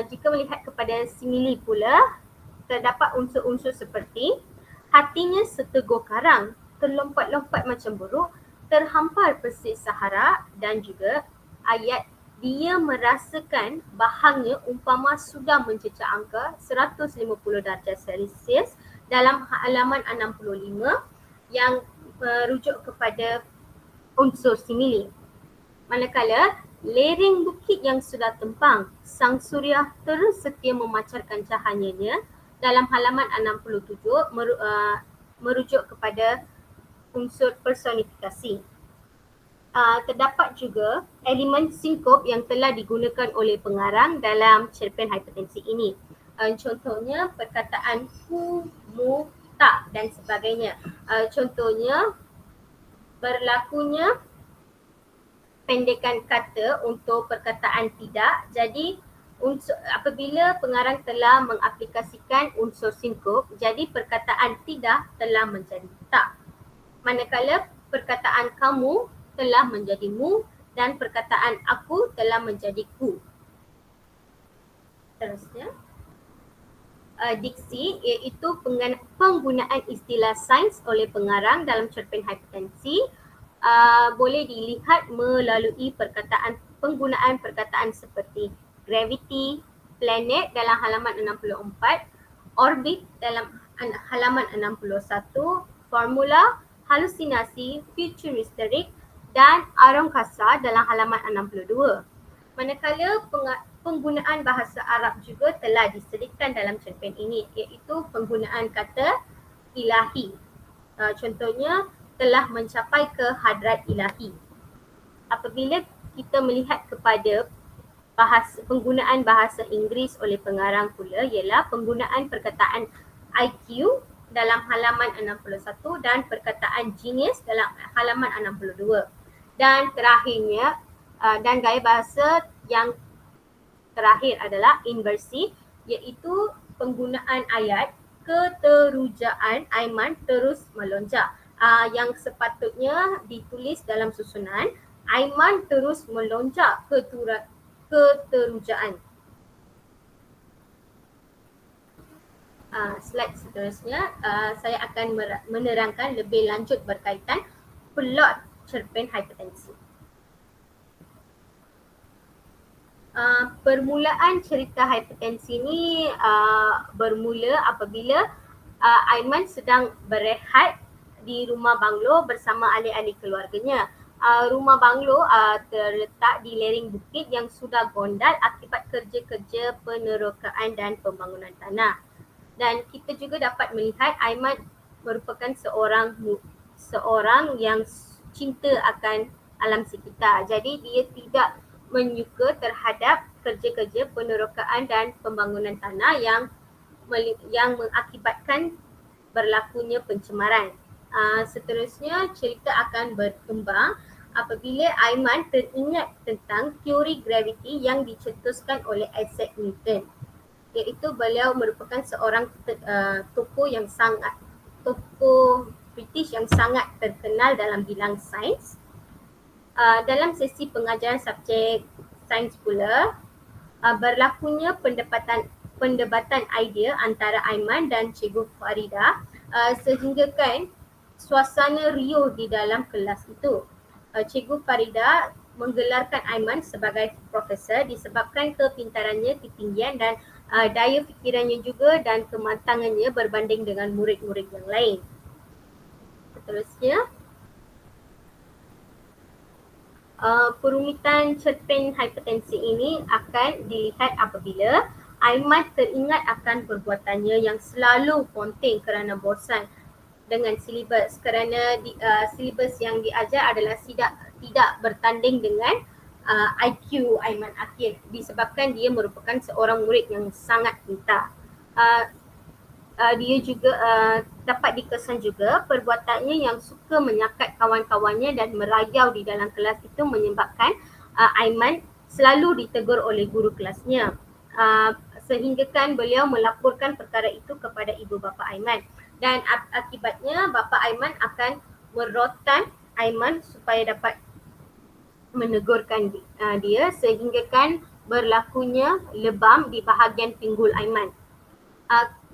[SPEAKER 3] Jika melihat kepada simili pula, terdapat unsur-unsur seperti hatinya seteguk karang, terlompat-lompat macam buruk, terhampar persis Sahara dan juga ayat dia merasakan bahangnya umpama sudah mencecah angka 150 darjah Celsius dalam halaman 65 yang merujuk kepada unsur simili. Manakala lereng bukit yang sudah tempang, sang suria terus setia memancarkan cahayanya dalam halaman 67 merujuk kepada unsur personifikasi. Terdapat juga elemen sinkop yang telah digunakan oleh pengarang dalam cerpen hipertensi ini. Contohnya perkataan ku, mu, tak dan sebagainya. Contohnya berlakunya pendekan kata untuk perkataan tidak. Jadi apabila pengarang telah mengaplikasikan unsur sinkop, jadi perkataan tidak telah menjadi tak. Manakala perkataan kamu telah menjadi mu dan perkataan aku telah menjadi ku. Terusnya, diksi iaitu penggunaan istilah sains oleh pengarang dalam cerpen hipertensi boleh dilihat melalui penggunaan perkataan seperti gravity, planet dalam halaman 64, orbit dalam halaman 61, formula, halusinasi, futuristik dan arangkasa dalam halaman 62. Manakala penggunaan bahasa Arab juga telah diselitkan dalam cerpen ini, iaitu penggunaan kata ilahi. Contohnya, telah mencapai ke hadrat ilahi. Apabila kita melihat kepada penggunaan bahasa Inggeris oleh pengarang pula ialah penggunaan perkataan IQ dalam halaman 61 dan perkataan genius dalam halaman 62. Dan terakhirnya, dan gaya bahasa yang terakhir adalah inversi, iaitu penggunaan ayat keterujaan Aiman terus melonjak. Yang sepatutnya ditulis dalam susunan Aiman terus melonjak keterujaan. Slide seterusnya, saya akan menerangkan lebih lanjut berkaitan plot cerpen hipertensi. Permulaan cerita hipertensi ini bermula apabila Aiman sedang berehat di rumah banglo bersama ahli-ahli keluarganya. Rumah banglo terletak di lereng bukit yang sudah gondal akibat kerja-kerja penerokaan dan pembangunan tanah. Dan kita juga dapat melihat Aiman merupakan seorang yang cinta akan alam sekitar. Jadi dia tidak menyuka terhadap kerja-kerja penerokaan dan pembangunan tanah yang mengakibatkan berlakunya pencemaran. Seterusnya cerita akan berkembang apabila Aiman teringat tentang teori graviti yang dicetuskan oleh Isaac Newton, iaitu beliau merupakan seorang tokoh British yang sangat terkenal dalam bidang sains. Dalam sesi pengajaran subjek sains pula, berlakunya pendebatan idea antara Aiman dan Cikgu Farida sehinggakan suasana riuh di dalam kelas itu. Cikgu Farida menggelarkan Aiman sebagai profesor disebabkan kepintarannya, ketinggian dan daya fikirannya juga dan kematangannya berbanding dengan murid-murid yang lain. Seterusnya, perumitan cerpen hipertensi ini akan dilihat apabila Aiman teringat akan perbuatannya yang selalu ponteng kerana bosan dengan silibus, kerana silibus yang diajar adalah tidak bertanding dengan IQ Aiman akhir, disebabkan dia merupakan seorang murid yang sangat pintar. Dia juga dapat dikesan juga perbuatannya yang suka menyakat kawan-kawannya dan merayau di dalam kelas itu menyebabkan Aiman selalu ditegur oleh guru kelasnya, sehinggakan beliau melaporkan perkara itu kepada ibu bapa Aiman, dan akibatnya bapa Aiman akan merotan Aiman supaya dapat menegurkan dia, sehinggakan berlakunya lebam di bahagian pinggul Aiman.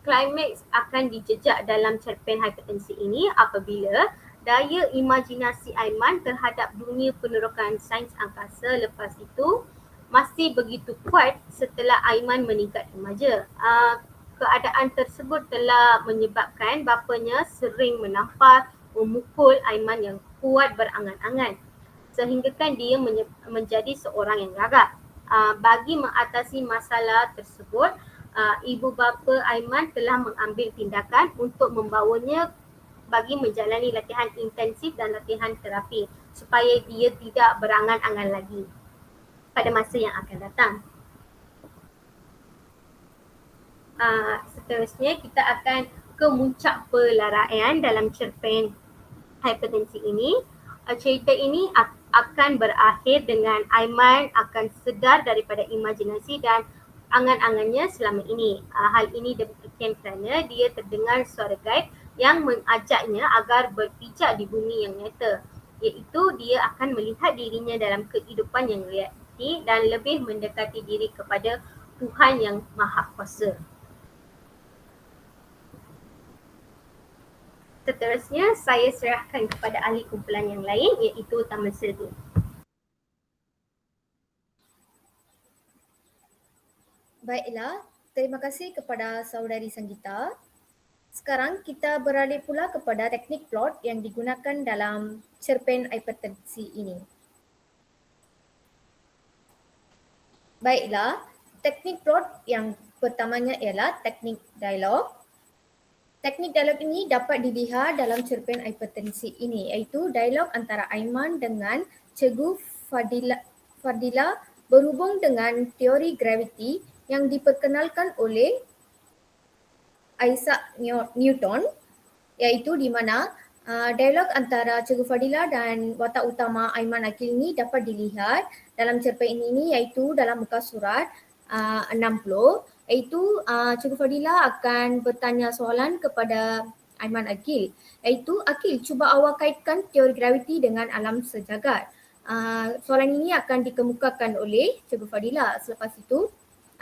[SPEAKER 3] Klimaks akan dijejak dalam cerpen hipertensi ini apabila daya imajinasi Aiman terhadap dunia penerokaan sains angkasa lepas itu masih begitu kuat setelah Aiman meningkat remaja. Keadaan tersebut telah menyebabkan bapanya sering menampar, memukul Aiman yang kuat berangan-angan, sehinggakan dia menjadi seorang yang gagap. Bagi mengatasi masalah tersebut, ibu bapa Aiman telah mengambil tindakan untuk membawanya bagi menjalani latihan intensif dan latihan terapi supaya dia tidak berangan-angan lagi pada masa yang akan datang. Seterusnya kita akan ke muncak pelaraian dalam cerpen hipertensi ini. Cerita ini akan berakhir dengan Aiman akan sedar daripada imajinasi dan angan-angannya selama ini. Hal ini demikian kerana dia terdengar suara gaib yang mengajaknya agar berpijak di bumi yang nyata, iaitu dia akan melihat dirinya dalam kehidupan yang realiti dan lebih mendekati diri kepada Tuhan yang Maha Kuasa. Seterusnya, saya serahkan kepada ahli kumpulan yang lain, iaitu Taman Selvi.
[SPEAKER 4] Baiklah, terima kasih kepada saudari Sanggita. Sekarang kita beralih pula kepada teknik plot yang digunakan dalam cerpen hipertensi ini. Baiklah, teknik plot yang pertamanya ialah teknik dialog. Teknik dialog ini dapat dilihat dalam cerpen hipertensi ini, iaitu dialog antara Aiman dengan Cikgu Fardila berhubung dengan teori graviti yang diperkenalkan oleh Isaac Newton, iaitu di mana dialog antara Cikgu Fadila dan watak utama Aiman Akil ini dapat dilihat dalam cerpen ini, iaitu dalam muka surat 60, iaitu Cikgu Fadila akan bertanya soalan kepada Aiman Akil, iaitu Akil, cuba awak kaitkan teori graviti dengan alam sejagat. Soalan ini akan dikemukakan oleh Cikgu Fadila. Selepas itu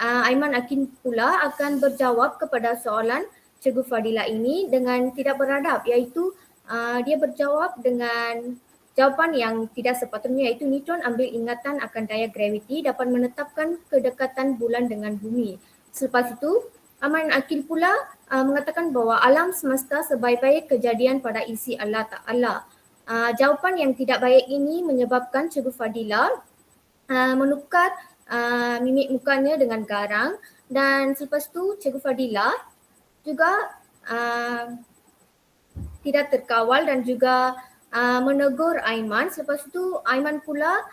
[SPEAKER 4] Aiman Akil pula akan berjawab kepada soalan Cikgu Fadila ini dengan tidak beradab, iaitu dia berjawab dengan jawapan yang tidak sepatutnya, iaitu Newton ambil ingatan akan daya graviti dapat menetapkan kedekatan bulan dengan bumi. Selepas itu Aiman Akil pula mengatakan bahawa alam semesta sebaik-baik kejadian pada isi Allah Ta'ala. Jawapan yang tidak baik ini menyebabkan Cikgu Fadila menukar mimik mukanya dengan garang, dan selepas itu Cikgu Fadila juga tidak terkawal dan juga menegur Aiman. Selepas itu Aiman pula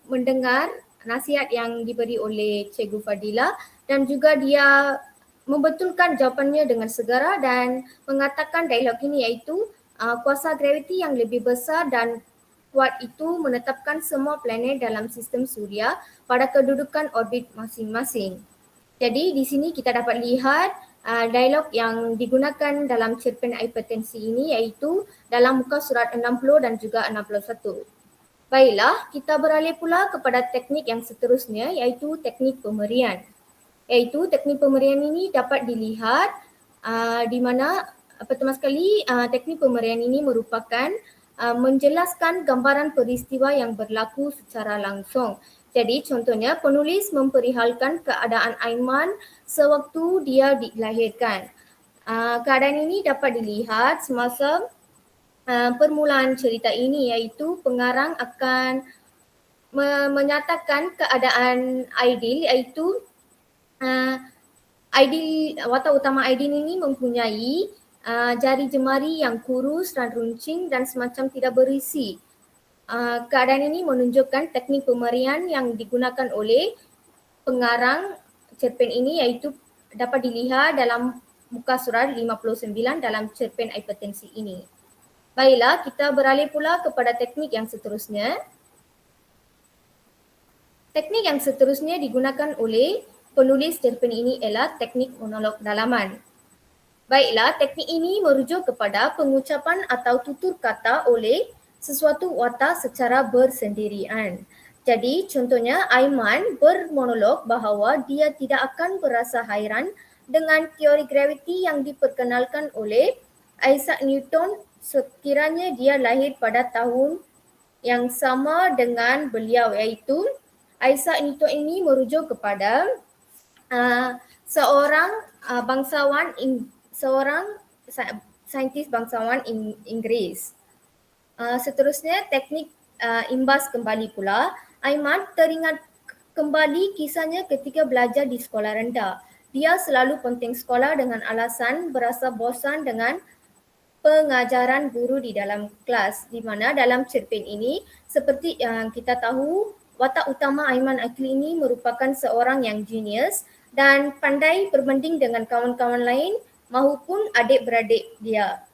[SPEAKER 4] mendengar nasihat yang diberi oleh Cikgu Fadila dan juga dia membetulkan jawapannya dengan segera dan mengatakan dialog ini, iaitu kuasa graviti yang lebih besar dan kuat itu menetapkan semua planet dalam sistem suria pada kedudukan orbit masing-masing. Jadi di sini kita dapat lihat dialog yang digunakan dalam cerpen hipertensi ini, iaitu dalam muka surat 60 dan juga 61. Baiklah, kita beralih pula kepada teknik yang seterusnya, iaitu teknik pemerian. Iaitu teknik pemerian ini dapat dilihat di mana pertama sekali teknik pemerian ini merupakan menjelaskan gambaran peristiwa yang berlaku secara langsung. Jadi contohnya penulis memperihalkan keadaan Aiman sewaktu dia dilahirkan. Keadaan ini dapat dilihat semasa permulaan cerita ini, iaitu pengarang akan menyatakan keadaan Aidil, iaitu Aidil, watak utama Aidil ini mempunyai jari jemari yang kurus dan runcing dan semacam tidak berisi. Keadaan ini menunjukkan teknik pemerian yang digunakan oleh pengarang cerpen ini, iaitu dapat dilihat dalam muka surat 59 dalam cerpen hipertensi ini. Baiklah, kita beralih pula kepada teknik yang seterusnya. Teknik yang seterusnya digunakan oleh penulis cerpen ini ialah teknik monolog dalaman. Baiklah, teknik ini merujuk kepada pengucapan atau tutur kata oleh sesuatu watak secara bersendirian. Jadi contohnya Aiman bermonolog bahawa dia tidak akan berasa hairan dengan teori graviti yang diperkenalkan oleh Isaac Newton sekiranya dia lahir pada tahun yang sama dengan beliau, iaitu Isaac Newton ini merujuk kepada seorang saintis bangsawan Inggeris. Seterusnya teknik imbas kembali pula. Aiman teringat kembali kisahnya ketika belajar di sekolah rendah. Dia selalu penting sekolah dengan alasan berasa bosan dengan pengajaran guru di dalam kelas, di mana dalam cerpen ini seperti yang kita tahu, watak utama Aiman Akil ini merupakan seorang yang genius dan pandai berbanding dengan kawan-kawan lain maupun adik-beradik dia,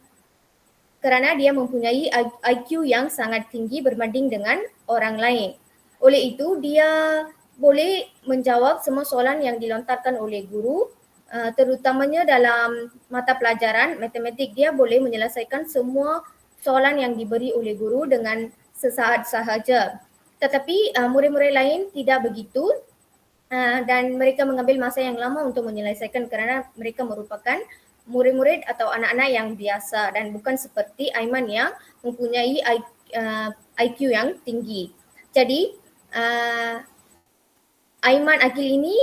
[SPEAKER 4] kerana dia mempunyai IQ yang sangat tinggi berbanding dengan orang lain. Oleh itu, dia boleh menjawab semua soalan yang dilontarkan oleh guru, terutamanya dalam mata pelajaran matematik. Dia boleh menyelesaikan semua soalan yang diberi oleh guru dengan sesaat sahaja. Tetapi murid-murid lain tidak begitu dan mereka mengambil masa yang lama untuk menyelesaikan kerana mereka merupakan murid-murid atau anak-anak yang biasa dan bukan seperti Aiman yang mempunyai IQ yang tinggi. Jadi Aiman Akil ini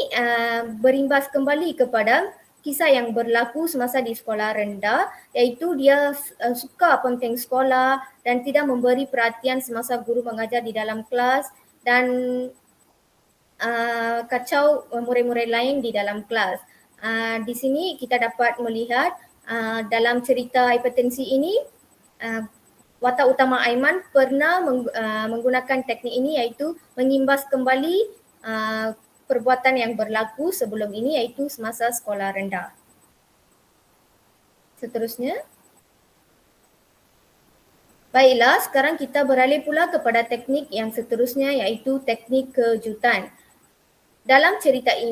[SPEAKER 4] berimbas kembali kepada kisah yang berlaku semasa di sekolah rendah, iaitu dia suka penting sekolah dan tidak memberi perhatian semasa guru mengajar di dalam kelas dan kacau murid-murid lain di dalam kelas. Di sini kita dapat melihat dalam cerita hipertensi ini watak utama Aiman pernah menggunakan teknik ini iaitu mengimbas kembali perbuatan yang berlaku sebelum ini iaitu semasa sekolah rendah. Seterusnya. Baiklah, sekarang kita beralih pula kepada teknik yang seterusnya iaitu teknik kejutan. Dalam cerpen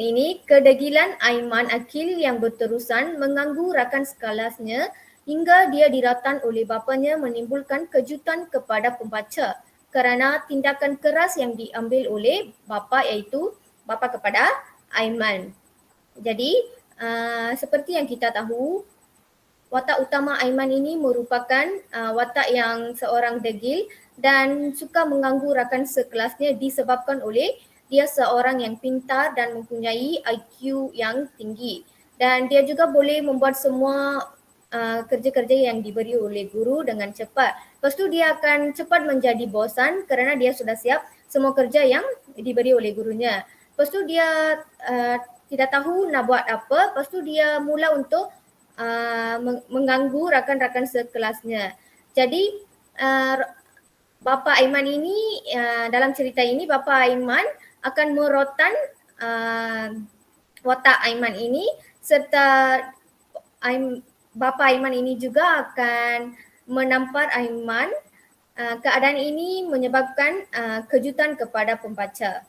[SPEAKER 4] ini, kedegilan Aiman Akil yang berterusan mengganggu rakan sekelasnya hingga dia diratan oleh bapanya menimbulkan kejutan kepada pembaca kerana tindakan keras yang diambil oleh bapa iaitu bapa kepada Aiman. Jadi, seperti yang kita tahu, watak utama Aiman ini merupakan watak yang seorang degil dan suka mengganggu rakan sekelasnya disebabkan oleh dia seorang yang pintar dan mempunyai IQ yang tinggi. Dan dia juga boleh membuat semua kerja-kerja yang diberi oleh guru dengan cepat. Lepas tu dia akan cepat menjadi bosan kerana dia sudah siap semua kerja yang diberi oleh gurunya. Lepas tu dia tidak tahu nak buat apa, lepas tu dia mula untuk mengganggu rakan-rakan sekelasnya. Jadi bapa Aiman ini, dalam cerita ini bapa Aiman akan merotan watak Aiman ini serta bapa Aiman ini juga akan menampar Aiman. Keadaan ini menyebabkan kejutan kepada pembaca.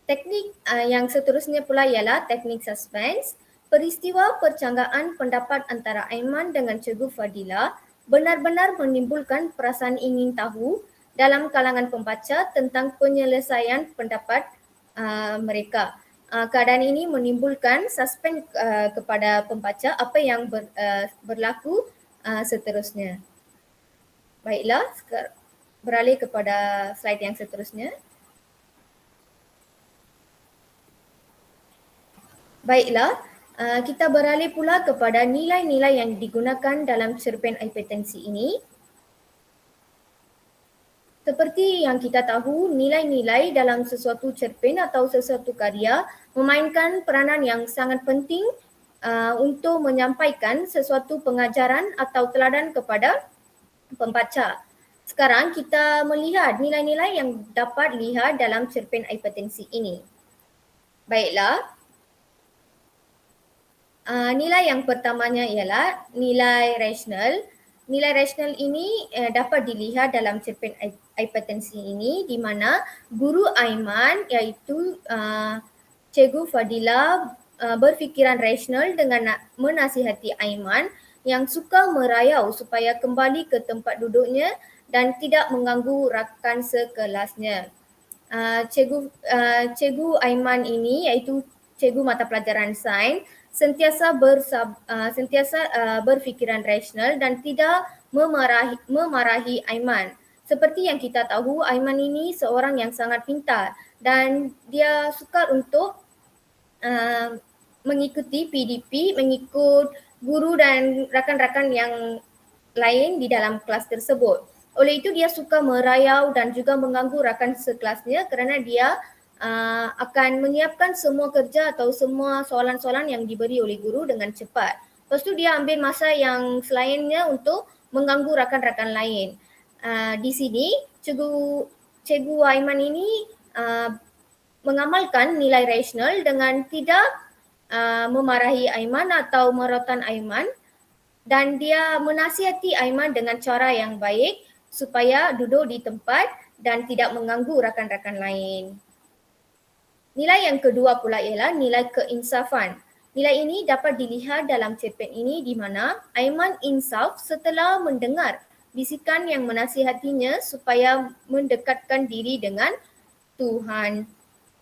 [SPEAKER 4] Teknik yang seterusnya pula ialah teknik suspense. Peristiwa percanggahan pendapat antara Aiman dengan Cikgu Fadila benar-benar menimbulkan perasaan ingin tahu dalam kalangan pembaca tentang penyelesaian pendapat mereka. Keadaan ini menimbulkan suspense kepada pembaca apa yang berlaku seterusnya. Baiklah, beralih kepada slide yang seterusnya. Baiklah, kita beralih pula kepada nilai-nilai yang digunakan dalam cerpen hipertensi ini. Seperti yang kita tahu, nilai-nilai dalam sesuatu cerpen atau sesuatu karya memainkan peranan yang sangat penting untuk menyampaikan sesuatu pengajaran atau teladan kepada pembaca. Sekarang kita melihat nilai-nilai yang dapat lihat dalam cerpen hipertensi ini. Baiklah. Nilai yang pertamanya ialah nilai rasional. Nilai rasional ini dapat dilihat dalam cerpen hipertensi ini di mana guru Aiman iaitu Cikgu Fadila berfikiran rasional dengan menasihati Aiman yang suka merayau supaya kembali ke tempat duduknya dan tidak mengganggu rakan sekelasnya. Cikgu Aiman ini iaitu cikgu mata pelajaran sains sentiasa berfikiran rasional dan tidak memarahi Aiman. Seperti yang kita tahu, Aiman ini seorang yang sangat pintar dan dia sukar untuk mengikuti PDP, mengikut guru dan rakan-rakan yang lain di dalam kelas tersebut. Oleh itu dia suka merayau dan juga mengganggu rakan sekelasnya kerana dia akan menyiapkan semua kerja atau semua soalan-soalan yang diberi oleh guru dengan cepat. Lepas tu dia ambil masa yang selainnya untuk mengganggu rakan-rakan lain. Di sini Cikgu Aiman ini mengamalkan nilai rasional dengan tidak memarahi Aiman atau merotan Aiman dan dia menasihati Aiman dengan cara yang baik supaya duduk di tempat dan tidak mengganggu rakan-rakan lain. Nilai yang kedua pula ialah nilai keinsafan. Nilai ini dapat dilihat dalam cerpen ini di mana Aiman insaf setelah mendengar bisikan yang menasihatinya supaya mendekatkan diri dengan Tuhan.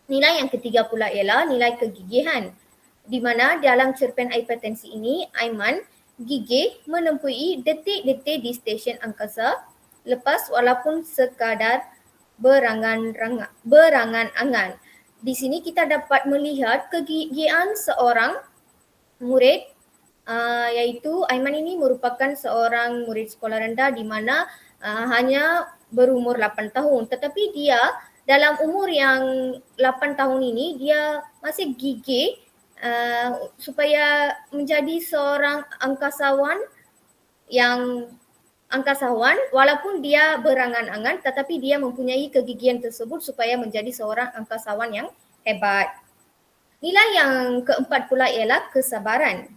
[SPEAKER 4] Nilai yang ketiga pula ialah nilai kegigihan. Di mana dalam cerpen hipertensi ini, Aiman gigih menempuhi detik-detik di stesen angkasa lepas walaupun sekadar berangan-angan. Di sini kita dapat melihat kegigihan seorang murid iaitu Aiman ini merupakan seorang murid sekolah rendah di mana hanya berumur 8 tahun. Tetapi dia dalam umur yang 8 tahun ini dia masih gigih supaya menjadi seorang angkasawan yang angkasawan, walaupun dia berangan-angan tetapi dia mempunyai kegigihan tersebut supaya menjadi seorang angkasawan yang hebat. Nilai yang keempat pula ialah kesabaran.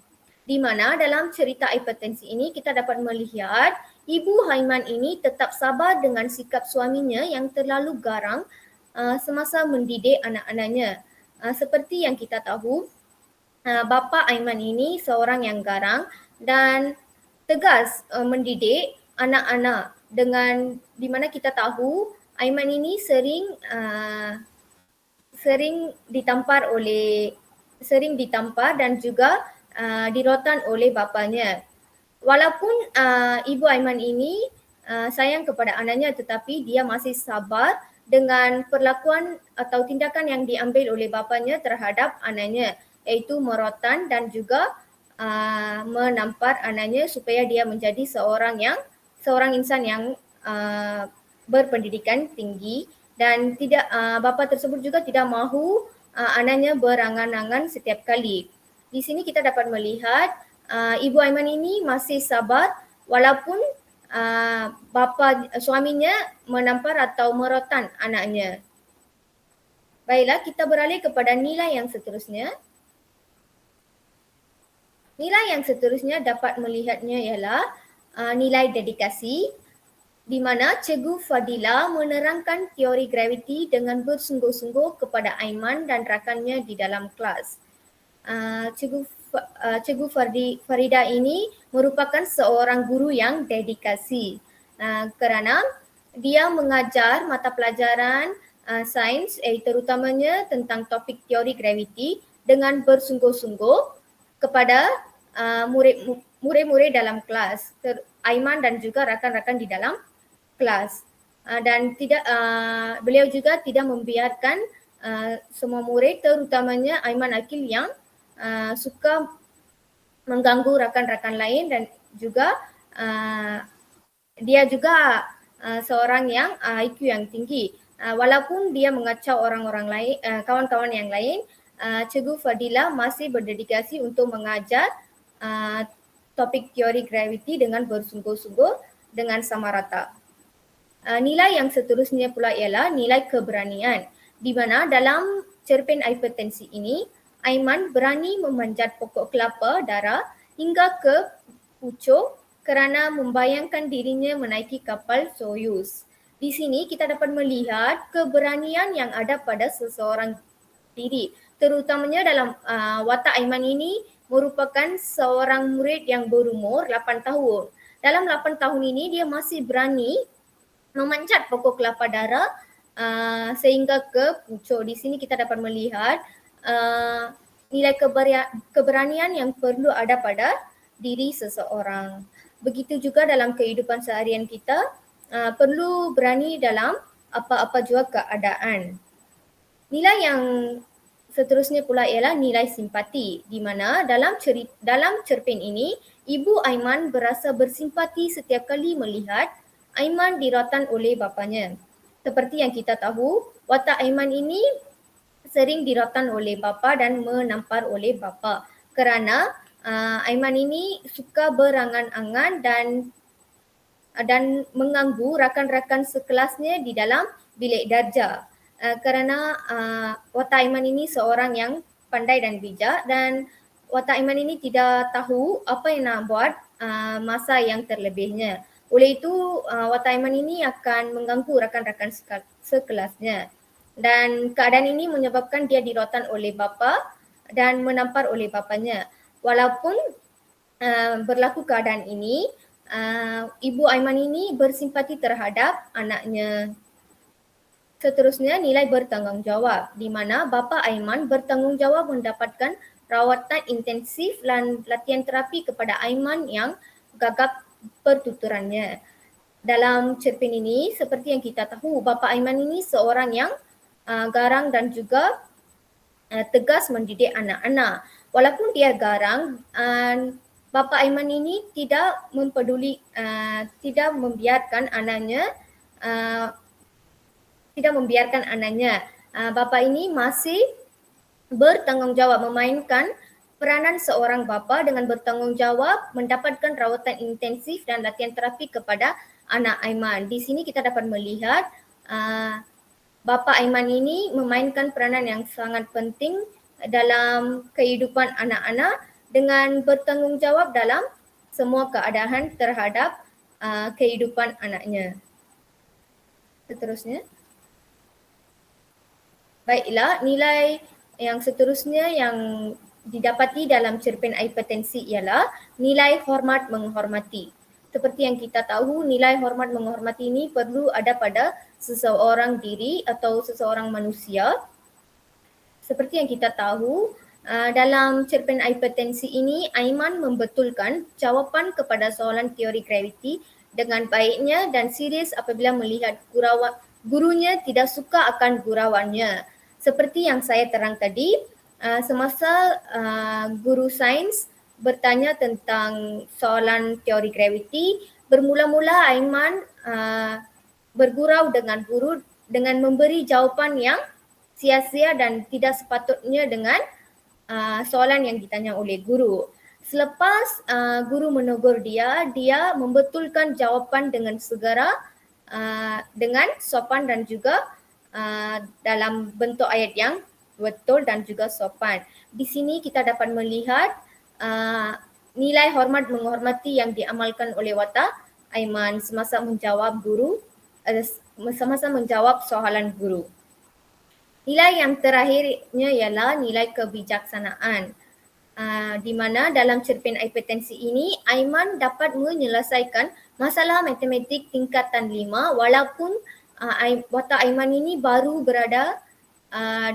[SPEAKER 4] Di mana dalam cerita hipertensi ini kita dapat melihat Ibu Haiman ini tetap sabar dengan sikap suaminya yang terlalu garang semasa mendidik anak-anaknya. Seperti yang kita tahu, bapa Aiman ini seorang yang garang dan tegas mendidik anak-anak dengan di mana kita tahu Aiman ini sering ditampar dan juga dirotan oleh bapanya. Walaupun Ibu Aiman ini sayang kepada anaknya tetapi dia masih sabar dengan perlakuan atau tindakan yang diambil oleh bapanya terhadap anaknya, iaitu merotan dan juga menampar anaknya supaya dia menjadi seorang insan yang berpendidikan tinggi dan tidak bapa tersebut juga tidak mahu anaknya berangan-angan setiap kali. Di sini kita dapat melihat Ibu Aiman ini masih sabar walaupun suaminya menampar atau merotan anaknya. Baiklah, kita beralih kepada nilai yang seterusnya. Nilai yang seterusnya dapat melihatnya ialah nilai dedikasi, di mana Cikgu Fadila menerangkan teori graviti dengan bersungguh-sungguh kepada Aiman dan rakannya di dalam kelas. Cikgu Farida ini merupakan seorang guru yang dedikasi kerana dia mengajar mata pelajaran sains, terutamanya tentang topik teori graviti dengan bersungguh-sungguh kepada murid-murid dalam kelas, Aiman dan juga rakan-rakan di dalam kelas. Dan beliau juga tidak membiarkan semua murid, terutamanya Aiman Akil yang suka mengganggu rakan-rakan lain dan juga dia juga seorang yang IQ yang tinggi. Walaupun dia mengacau orang-orang lain, kawan-kawan yang lain, Cikgu Fadila masih berdedikasi untuk mengajar topik teori graviti dengan bersungguh-sungguh dengan sama rata. Nilai yang seterusnya pula ialah nilai keberanian, di mana dalam cerpen hipertensi ini Aiman berani memanjat pokok kelapa darah hingga ke pucuk kerana membayangkan dirinya menaiki kapal Soyuz. Di sini kita dapat melihat keberanian yang ada pada seseorang diri, terutamanya dalam watak Aiman ini merupakan seorang murid yang berumur 8 tahun. Dalam 8 tahun ini dia masih berani memanjat pokok kelapa darah sehingga ke pucuk. Di sini kita dapat melihat nilai keberanian yang perlu ada pada diri seseorang. Begitu juga dalam kehidupan seharian kita, perlu berani dalam apa-apa jua keadaan. Nilai yang seterusnya pula ialah nilai simpati, di mana dalam cerpen ini, Ibu Aiman berasa bersimpati setiap kali melihat Aiman dirotan oleh bapanya. Seperti yang kita tahu, watak Aiman ini sering dirotan oleh bapa dan menampar oleh bapa kerana Aiman ini suka berangan-angan dan mengganggu rakan-rakan sekelasnya di dalam bilik darjah. Kerana watak Aiman ini seorang yang pandai dan bijak dan watak Aiman ini tidak tahu apa yang nak buat masa yang terlebihnya. Oleh itu watak Aiman ini akan mengganggu rakan-rakan sekelasnya dan keadaan ini menyebabkan dia dirotan oleh bapa dan menampar oleh bapanya. Walaupun berlaku keadaan ini, Ibu Aiman ini bersimpati terhadap anaknya. Seterusnya nilai bertanggungjawab, di mana bapa Aiman bertanggungjawab mendapatkan rawatan intensif dan latihan terapi kepada Aiman yang gagap pertuturannya. Dalam cerpen ini, seperti yang kita tahu, bapa Aiman ini seorang yang garang dan juga tegas mendidik anak-anak. Walaupun dia garang, bapa Aiman ini tidak membiarkan anaknya. Bapa ini masih bertanggungjawab memainkan peranan seorang bapa dengan bertanggungjawab mendapatkan rawatan intensif dan latihan terapi kepada anak Aiman. Di sini kita dapat melihat bapa Aiman ini memainkan peranan yang sangat penting dalam kehidupan anak-anak dengan bertanggungjawab dalam semua keadaan terhadap kehidupan anaknya. Seterusnya. Baiklah, nilai yang seterusnya yang didapati dalam cerpen hipertensi ialah nilai hormat menghormati. Seperti yang kita tahu, nilai hormat menghormati ini perlu ada pada seseorang diri atau seseorang manusia. Seperti yang kita tahu, dalam cerpen hipertensi ini, Aiman membetulkan jawapan kepada soalan teori graviti dengan baiknya dan serius apabila melihat gurunya tidak suka akan gurauannya. Seperti yang saya terang tadi, semasa guru sains bertanya tentang soalan teori graviti, bermula-mula Aiman bergurau dengan guru dengan memberi jawapan yang sia-sia dan tidak sepatutnya dengan soalan yang ditanya oleh guru. Selepas guru menegur dia membetulkan jawapan dengan segera, dengan sopan dan juga dalam bentuk ayat yang betul dan juga sopan. Di sini kita dapat melihat nilai hormat menghormati yang diamalkan oleh watak Aiman semasa menjawab soalan guru. Nilai yang terakhirnya ialah nilai kebijaksanaan. Di mana dalam cerpen hipertensi ini, Aiman dapat menyelesaikan masalah matematik tingkatan 5 walaupun watak Aiman ini baru berada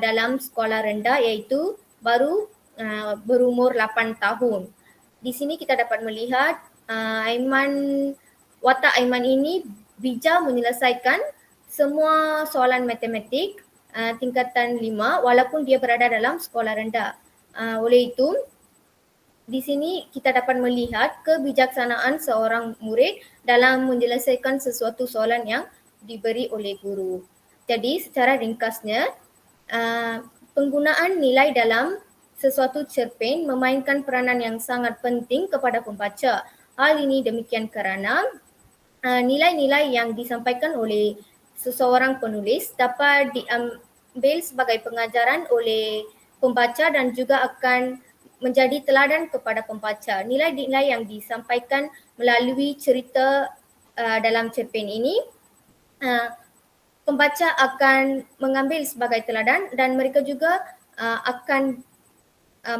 [SPEAKER 4] dalam sekolah rendah iaitu baru berumur 8 tahun. Di sini kita dapat melihat watak Aiman ini bijak menyelesaikan semua soalan matematik tingkatan 5 walaupun dia berada dalam sekolah rendah. Oleh itu, di sini kita dapat melihat kebijaksanaan seorang murid dalam menyelesaikan sesuatu soalan yang diberi oleh guru. Jadi secara ringkasnya, penggunaan nilai dalam sesuatu cerpen memainkan peranan yang sangat penting kepada pembaca. Hal ini demikian kerana nilai-nilai yang disampaikan oleh seseorang penulis dapat diambil sebagai pengajaran oleh pembaca dan juga akan menjadi teladan kepada pembaca. Nilai-nilai yang disampaikan melalui cerita dalam cerpen ini, pembaca akan mengambil sebagai teladan dan mereka juga akan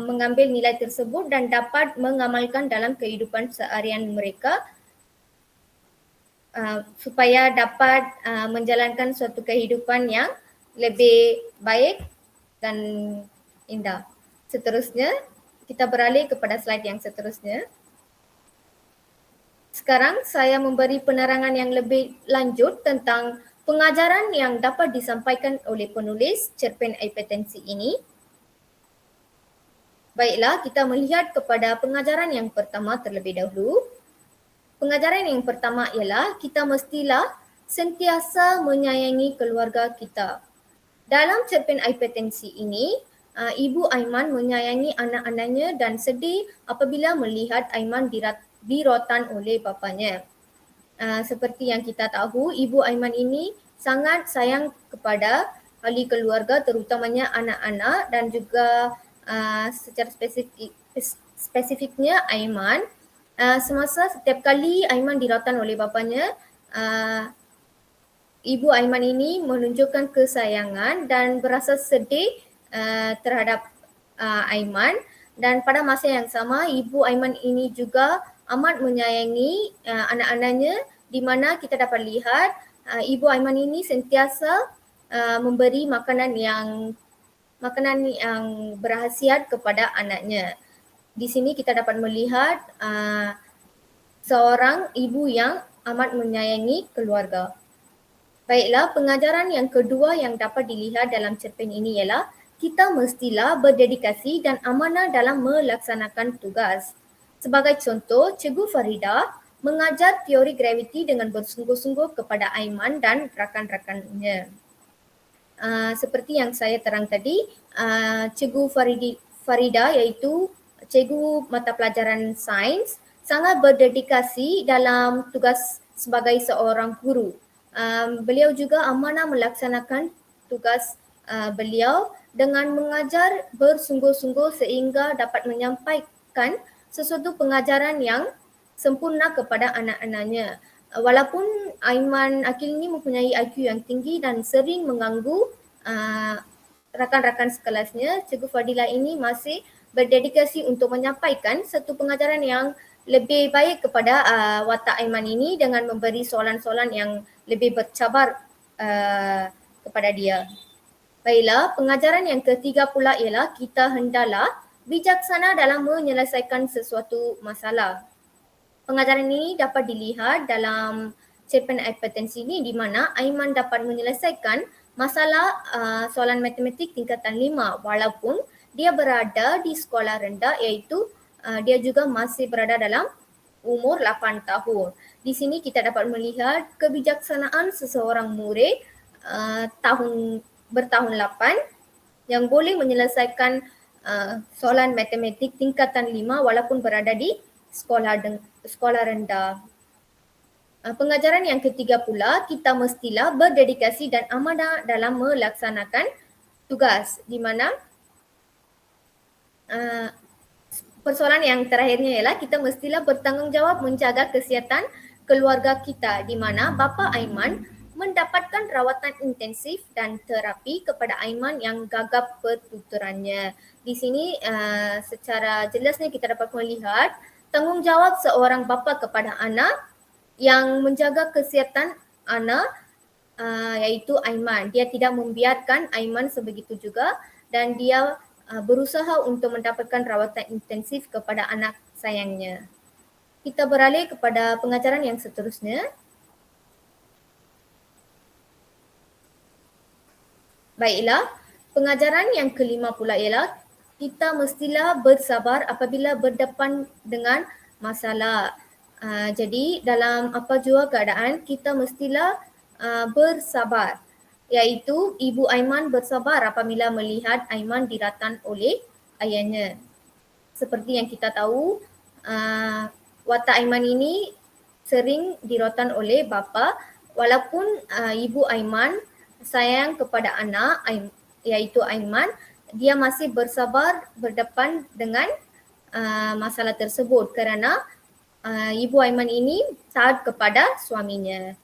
[SPEAKER 4] mengambil nilai tersebut dan dapat mengamalkan dalam kehidupan seharian mereka supaya dapat menjalankan suatu kehidupan yang lebih baik dan indah. Seterusnya, kita beralih kepada slide yang seterusnya. Sekarang saya memberi penerangan yang lebih lanjut tentang pengajaran yang dapat disampaikan oleh penulis cerpen hipertensi ini. Baiklah, kita melihat kepada pengajaran yang pertama terlebih dahulu. Pengajaran yang pertama ialah kita mestilah sentiasa menyayangi keluarga kita. Dalam cerpen hipertensi ini, Ibu Aiman menyayangi anak-anaknya dan sedih apabila melihat Aiman dirotan oleh bapanya. Seperti yang kita tahu, Ibu Aiman ini sangat sayang kepada ahli keluarga terutamanya anak-anak dan juga secara spesifiknya Aiman. Semasa setiap kali Aiman dirotan oleh bapanya, Ibu Aiman ini menunjukkan kesayangan dan berasa sedih terhadap Aiman, dan pada masa yang sama Ibu Aiman ini juga amat menyayangi anak-anaknya, di mana kita dapat lihat Ibu Aiman ini sentiasa memberi makanan yang berkhasiat kepada anaknya. Di sini kita dapat melihat seorang ibu yang amat menyayangi keluarga. Baiklah, pengajaran yang kedua yang dapat dilihat dalam cerpen ini ialah kita mestilah berdedikasi dan amanah dalam melaksanakan tugas. Sebagai contoh, Cikgu Farida mengajar teori graviti dengan bersungguh-sungguh kepada Aiman dan rakan-rakannya. Seperti yang saya terang tadi, Cikgu Farida iaitu cikgu mata pelajaran sains sangat berdedikasi dalam tugas sebagai seorang guru. Beliau juga amanah melaksanakan tugas beliau dengan mengajar bersungguh-sungguh sehingga dapat menyampaikan sesuatu pengajaran yang sempurna kepada anak-anaknya. Walaupun Aiman Akil ini mempunyai IQ yang tinggi dan sering mengganggu rakan-rakan sekelasnya, Cikgu Fadilah ini masih berdedikasi untuk menyampaikan satu pengajaran yang lebih baik kepada watak Aiman ini dengan memberi soalan-soalan yang lebih bercabar kepada dia. Baiklah, pengajaran yang ketiga pula ialah kita hendaklah bijaksana dalam menyelesaikan sesuatu masalah. Pengajaran ini dapat dilihat dalam cerpen hipertensi ini di mana Aiman dapat menyelesaikan masalah soalan matematik tingkatan 5 walaupun dia berada di sekolah rendah, iaitu dia juga masih berada dalam umur 8 tahun. Di sini kita dapat melihat kebijaksanaan seseorang murid bertahun 8 yang boleh menyelesaikan soalan matematik tingkatan 5 walaupun berada di sekolah rendah. Pengajaran yang ketiga pula, kita mestilah berdedikasi dan amanah dalam melaksanakan tugas, di mana persoalan yang terakhirnya ialah kita mestilah bertanggungjawab menjaga kesihatan keluarga kita, di mana bapa Aiman mendapatkan rawatan intensif dan terapi kepada Aiman yang gagap pertuturannya. Di sini secara jelasnya kita dapat melihat tanggungjawab seorang bapa kepada anak yang menjaga kesihatan anak iaitu Aiman. Dia tidak membiarkan Aiman sebegitu juga dan dia berusaha untuk mendapatkan rawatan intensif kepada anak sayangnya. Kita beralih kepada pengajaran yang seterusnya. Baiklah, pengajaran yang kelima pula ialah kita mestilah bersabar apabila berdepan dengan masalah. Jadi dalam apa jua keadaan kita mestilah bersabar. Iaitu Ibu Aiman bersabar apabila melihat Aiman diratan oleh ayahnya. Seperti yang kita tahu, watak Aiman ini sering diratan oleh bapa walaupun Ibu Aiman sayang kepada anak iaitu Aiman, dia masih bersabar berdepan dengan masalah tersebut kerana Ibu Aiman ini taat kepada suaminya.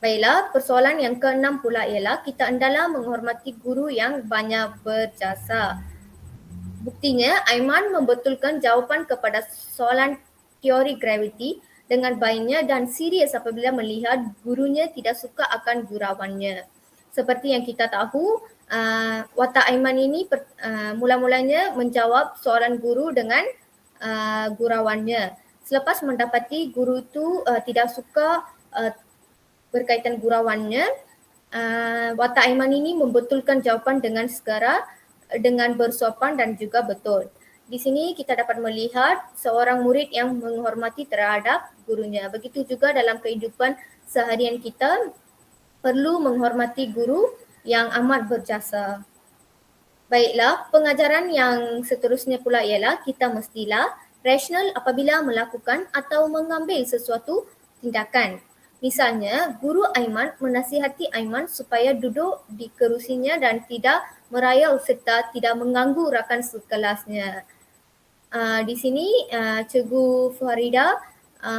[SPEAKER 4] Baiklah, persoalan yang keenam pula ialah kita hendaklah menghormati guru yang banyak berjasa. Buktinya, Aiman membetulkan jawapan kepada soalan teori graviti dengan baiknya dan serius apabila melihat gurunya tidak suka akan gurauannya. Seperti yang kita tahu, watak Aiman ini mula-mulanya menjawab soalan guru dengan gurauannya. Selepas mendapati guru itu tidak suka berkaitan gurauannya, watak Aiman ini membetulkan jawapan dengan segera, dengan bersopan dan juga betul. Di sini kita dapat melihat seorang murid yang menghormati terhadap gurunya. Begitu juga dalam kehidupan seharian kita, perlu menghormati guru yang amat berjasa. Baiklah, pengajaran yang seterusnya pula ialah kita mestilah rasional apabila melakukan atau mengambil sesuatu tindakan. Misalnya, guru Aiman menasihati Aiman supaya duduk di kerusinya dan tidak merayau serta tidak mengganggu rakan sekelasnya. Di sini, Cikgu Farida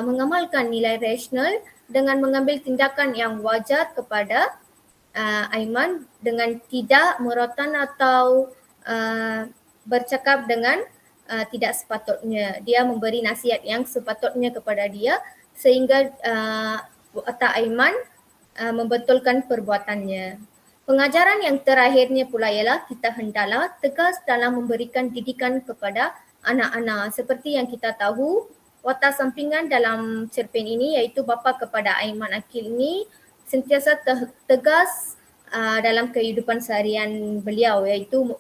[SPEAKER 4] mengamalkan nilai rasional dengan mengambil tindakan yang wajar kepada Aiman dengan tidak merotan atau bercakap dengan tidak sepatutnya. Dia memberi nasihat yang sepatutnya kepada dia sehingga watak Aiman membetulkan perbuatannya. Pengajaran yang terakhirnya pula ialah kita hendaklah tegas dalam memberikan didikan kepada anak-anak. Seperti yang kita tahu, watak sampingan dalam cerpen ini iaitu bapa kepada Aiman Akil ini sentiasa tegas dalam kehidupan seharian beliau iaitu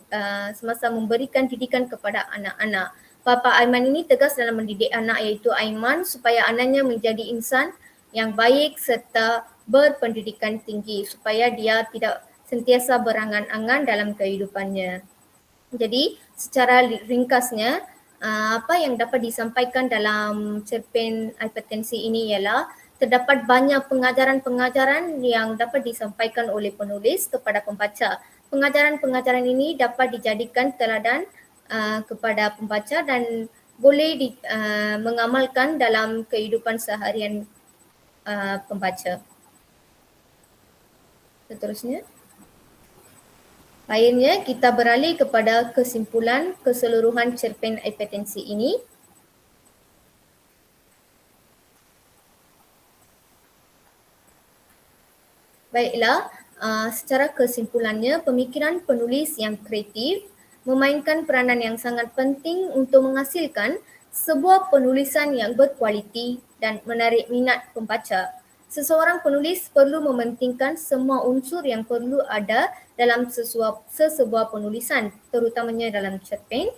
[SPEAKER 4] semasa memberikan didikan kepada anak-anak. Bapa Aiman ini tegas dalam mendidik anak iaitu Aiman supaya anaknya menjadi insan yang baik serta berpendidikan tinggi supaya dia tidak sentiasa berangan-angan dalam kehidupannya. Jadi secara ringkasnya, apa yang dapat disampaikan dalam cerpen hipertensi ini ialah terdapat banyak pengajaran-pengajaran yang dapat disampaikan oleh penulis kepada pembaca. Pengajaran-pengajaran ini dapat dijadikan teladan kepada pembaca dan boleh mengamalkan dalam kehidupan seharian pembaca. Seterusnya. Akhirnya kita beralih kepada kesimpulan keseluruhan cerpen hipertensi ini. Baiklah, secara kesimpulannya pemikiran penulis yang kreatif memainkan peranan yang sangat penting untuk menghasilkan sebuah penulisan yang berkualiti dan menarik minat pembaca. Seseorang penulis perlu mementingkan semua unsur yang perlu ada dalam sesebuah penulisan, terutamanya dalam cerpen.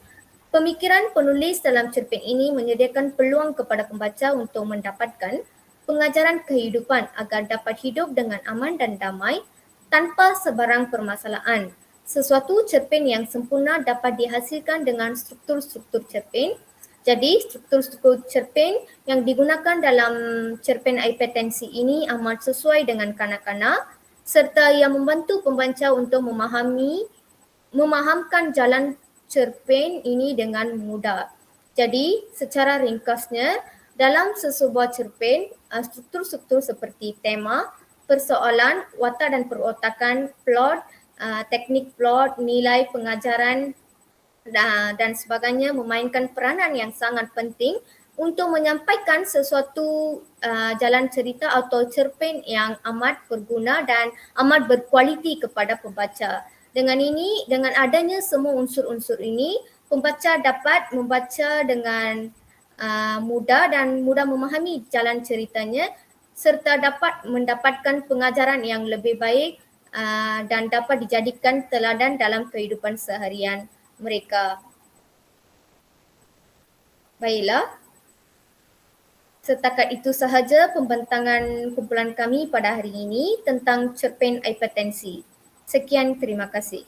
[SPEAKER 4] Pemikiran penulis dalam cerpen ini menyediakan peluang kepada pembaca untuk mendapatkan pengajaran kehidupan agar dapat hidup dengan aman dan damai tanpa sebarang permasalahan. Sesuatu cerpen yang sempurna dapat dihasilkan dengan struktur-struktur cerpen. Jadi, struktur-struktur cerpen yang digunakan dalam cerpen hipertensi ini amat sesuai dengan kanak-kanak serta yang membantu pembaca untuk memahamkan jalan cerpen ini dengan mudah. Jadi, secara ringkasnya, dalam sesebuah cerpen, struktur-struktur seperti tema, persoalan, watak dan perotakan, plot, teknik plot, nilai pengajaran dan sebagainya memainkan peranan yang sangat penting untuk menyampaikan sesuatu jalan cerita atau cerpen yang amat berguna dan amat berkualiti kepada pembaca. Dengan adanya semua unsur-unsur ini, pembaca dapat membaca dengan mudah dan mudah memahami jalan ceritanya serta dapat mendapatkan pengajaran yang lebih baik dan dapat dijadikan teladan dalam kehidupan seharian mereka. Baiklah, setakat itu sahaja pembentangan kumpulan kami pada hari ini tentang cerpen hipertensi. Sekian, terima kasih.